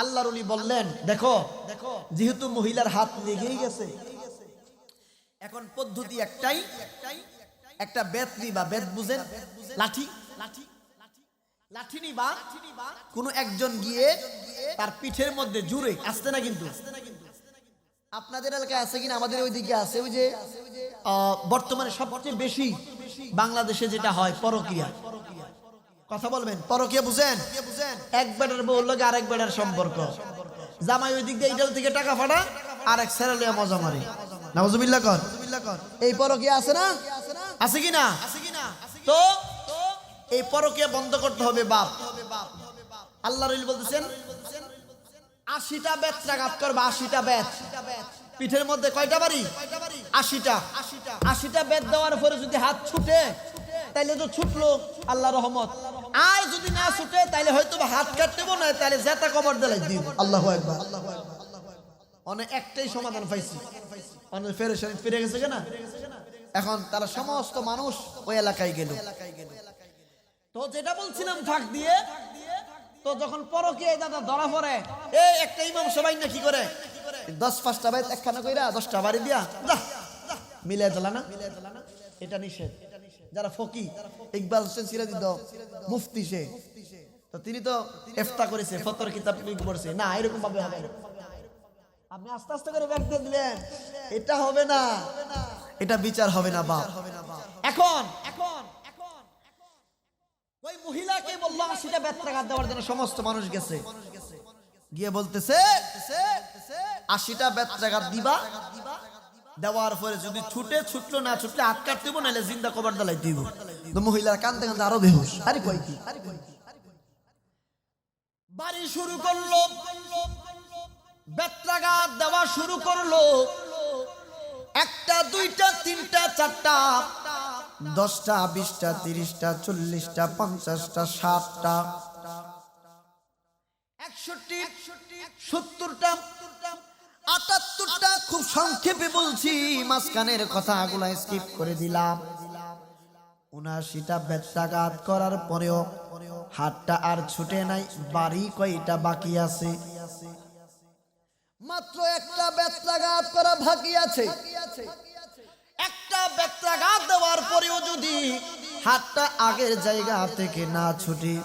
আল্লাহর ওলি বললেন, দেখো যেহেতু মহিলার হাত লেগেই গেছে, এখন পদ্ধতি একটাই, একটা বেত নিবা, বেত বুঝেন, লাঠি, লাঠি নিবা, কোনো একজন গিয়ে তার পিঠের মধ্যে জুড়ে আসতে না, কিন্তু আপনাদের এলাকায় আছে কিনা, আমাদের ওইদিকে আছে, ওই যে বর্তমানে সবচেয়ে বেশি বাংলাদেশে যেটা হয় পরকিয়া, কথা বলবেন, পরকীয়া বুঝেন? এক বেটার বউ লগে আরেক বেটার সম্পর্ক, জামাই ওই দিক দিয়ে এইটার দিকে টাকা ফাটা, আরেক ছেড়ে লিয়া মজা মারে। নাউজুবিল্লাহ কর। এই পরকীয়া আছে না? আছে কি না? তো এই পরকীয়া বন্ধ করতে হবে বাপ। আল্লাহ রাসূল বলতেছেন 80টা বেত্রাঘাত করবে, 80টা বেত। পিঠের মধ্যে কয়টা বাড়ি? 80টা। 80টা বেত দেওয়ার পরে যদি হাত ছুটে তাইলে তো ছুটলো, আল্লাহ রহমত। আর যদি না ছুটে তাইলে হয়তো হাত কাটতে না, তাইলে জেতা কবর দিলাই দিব। আল্লাহু আকবার। অনেক একটাই সমাধান পাইছি, অনেক ফিরে গেছে কেনা। এখন তারা সমস্ত মানুষ ওই এলাকায় গেল। তো যেটা বলছিলাম ফাঁক দিয়ে, তো যখন পরকীয়া দাদা ধরা পড়ে, এই একটা ইমাম সবাই না কি করে 10-5টা বাইত একখানা কইরা 10টা বাড়ি দিয়া যা মিলে দিলা না, এটা নিষেধ। যারা ফকি ইকবাল হোসেন সিরাজি দ মুফতি, সে তো তিনি তো ইফতা করেছে, ফতর কিতাব পড়ছে না, এরকম ভাবে হবে না। আপনি আস্তে আস্তে করে ব্যাগ দিয়ে দিলেন, এটা হবে না, এটা বিচার হবে না বাপ। এখন ওই মহিলাকে বললো 80টা বেত্রাঘাত দেওয়ার জন্য সমস্ত মানুষ গেছে, গিয়ে বলতেছে 80টা বেত্রাঘাত দিবা, দেওয়ার পরে যদি ছুটলো না ছুটলে হাত কাটতে দিব, নাহলে জিন্দা কবর দালাই দিব। তো মহিলার কান্দতে কান্দতে আরো বেহুশ। আরে কই কি বাড়ি শুরু করলো, বেত্রাঘাত দেওয়া শুরু করলো। 1টা 2টা 3টা 4টা 10টা 20টা 30টা 40টা 50টা 60টা 61 70টা 78টা, খুব সংক্ষেপে বলছি, মাঝখানের কথাগুলো স্কিপ করে দিলাম। 79টা বেত্রাঘাত করার পরেও হাতটা আর ছুটে নাই। বাড়ি কয়টা বাকি আছে? মাত্র একটা বেত্রাঘাত করা বাকি আছে। একটা বেত্রাঘাত দেওয়ার পরেও যদি হাতটা আগের জায়গা থেকে না ছুটে,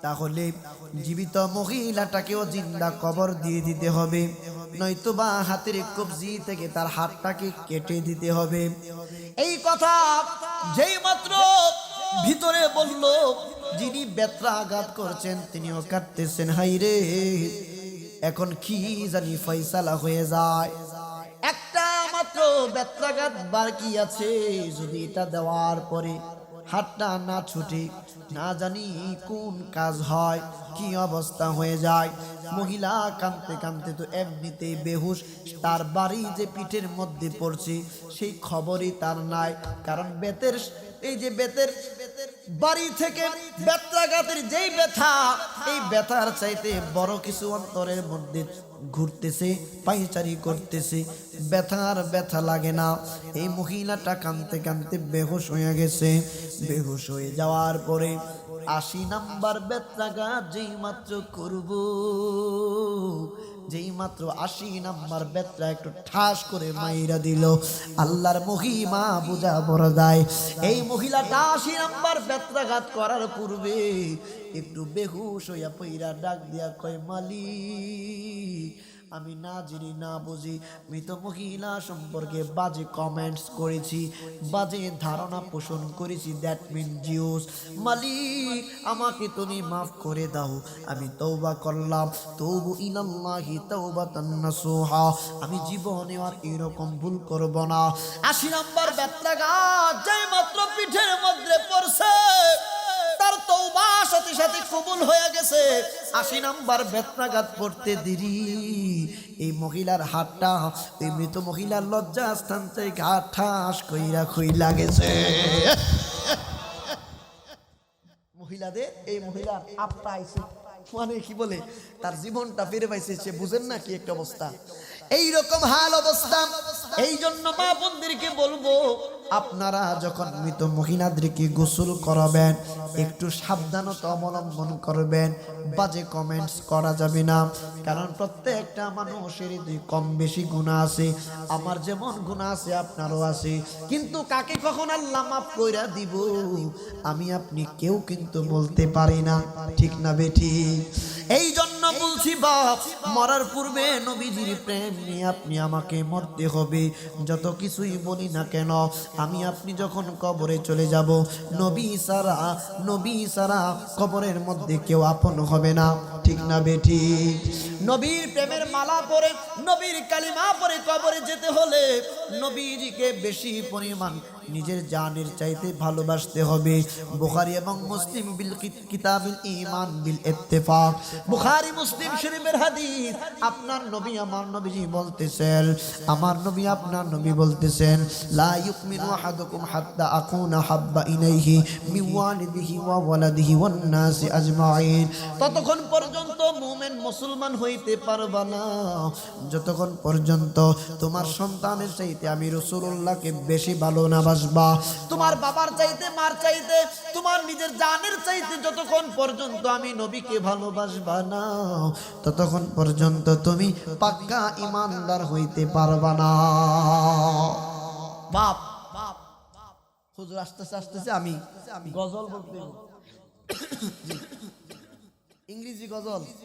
তাহলে জীবিত মহিলাটাকেও জিন্দা কবর দিয়ে দিতে হবে, নয়তোবা হাতের কবজি থেকে তার হাতটাকে কেটে দিতে হবে। এই কথা যেই মাত্র ভিতরে বলল, যিনি বেত্রাঘাত করছেন তিনিও কাটতেছেন। হাই রে, এখন কি জানি ফয়সালা হয়ে যায়। একটা মাত্র বেত্রাঘাত বাকি আছে, যদি এটা দেওয়ার পরে হাতটা না ছুটে, না জানি কোন কাজ হয়, কি অবস্থা হয়ে যায়। মহিলা কাঁদতে কাঁদতে তো এমনিতেই বেহুশ, তার বাড়ি যে পিঠের মধ্যে পড়ছে সেই খবরই তার নাই। কারণ বেতের এই যে বেতের বাড়ি থেকে বেত্রাঘাতের যেই ব্যথা, এই ব্যথার চাইতে বড় কিছু অন্তরের মধ্যে ঘুরতেছে, পাইচারি করতেছে, ব্যথা লাগে না। এই মহিলাটা কাঁদতে কাঁদতে বেহুশ হয়ে গেছে। বেহুশ হয়ে যাওয়ার পরে 80 নাম্বার বেত্রাঘাত যেই মাত্র করব, যেই মাত্র 80 নাম্বার বেত্রা একটু ঠাস করে মাইরা দিল, আল্লাহর মহিমা বুঝা পড়া যায়। এই মহিলাটা 80 নাম্বার বেত্রাঘাত করার পূর্বে একটু বেহুশ হইয়া পইরা ডাক দিয়া কয়, মালিক আমি না জানি না বুঝি মৃত মহিলা সম্পর্কে বাজে কমেন্টস করেছি, বাজে ধারণা পোষণ করেছি, দ্যাট মিন জিউস। মালিক আমাকে তুমি মাফ করে দাও, আমি তওবা করলাম, তওবু ইলাল্লাহি তাওবাতান নাসুহা, আমি জীবনে আর এরকম ভুল করব না। 80 নাম্বার বেত্রাঘাত যেই মাত্র পিঠের মধ্যে পড়ছে, তার তওবা সাথে সাথে কবুল হয়ে গেছে। 80 নাম্বার বেত্রাঘাত পড়তে দেরি, এই মহিলার হাতটা এই মৃত মহিলার লজ্জা স্থান থেকে ঠাস কইরা খুইলা গেছে। মহিলাদের এই মহিলার আপটা আইছে, মানে কি বলে, তার জীবনটা ফিরে পাইছে। সে বুঝেন না কি একটা অবস্থা, এইরকম হাল অবস্থা। এই জন্য মা বোনদেরকে বলবো, আপনারা যখন মৃত মহিলাদেরকে গোসল করাবেন একটু সাবধানতা অবলম্বন করবেন। বাজে কমেন্টস করা যাবে না, কারণ প্রত্যেকটা মানুষের কম বেশি গুনাহ আছে। আমার যেমন গুনাহ আছে আপনারও আছে, কিন্তু কাকে কখন আল্লাহ মাফ কইরা দিব আমি আপনি কেউ কিন্তু বলতে পারি না, ঠিক না বেঠিক? এই জন্য বলছি বাপ, মরার পূর্বে নবীজির প্রেম নিয়ে আপনি আমাকে মরতে হবে। যত কিছুই বলি না কেন, আমি আপনি যখন কবরে চলে যাব, নবী সারা কবরের মধ্যে কেউ আপন হবে না, ঠিক না বেঠি? নবীর প্রেমের মালা পরে, নবীর কালিমা পরে কবরে যেতে হলে নবীজিকে বেশি পরিমাণ নিজের জানের চাইতে ভালোবাসতে হবে। বুখারী এবং মুসলিম বিল কিতাবিল ঈমান বিল ইত্তেফাক, বুখারী মুসলিম শরীফের হাদিস। আপনার নবী আমার নবীজি বলতেছেন, আমার নবী আপনার নবী বলতেছেন, লা ইউমিনু আহাদুকুম হাত্তা আকুনা হাব্বা ইলাইহি মিন ওয়ালিদিহি ওয়া ওয়ালাদিহি ওয়ান নাসি আজমাইন। ততক্ষণ পর্যন্ত মুমিন মুসলমান হইতে পারবা না যতক্ষণ পর্যন্ত তোমার সন্তানের চাইতে আমি রাসূলুল্লাহকে বেশি ভালো না বাসবা, তোমার বাবার চাইতে, মার চাইতে, তোমার নিজের জানের চাইতে যতক্ষণ পর্যন্ত আমি নবীকে ভালোবাসবা না ততক্ষণ পর্যন্ত তুমি পাক্কা ইমানদার হইতে পারবা না। বাপ হুজুর আসতেছে আমি গজল বলতে ইংরেজি গজল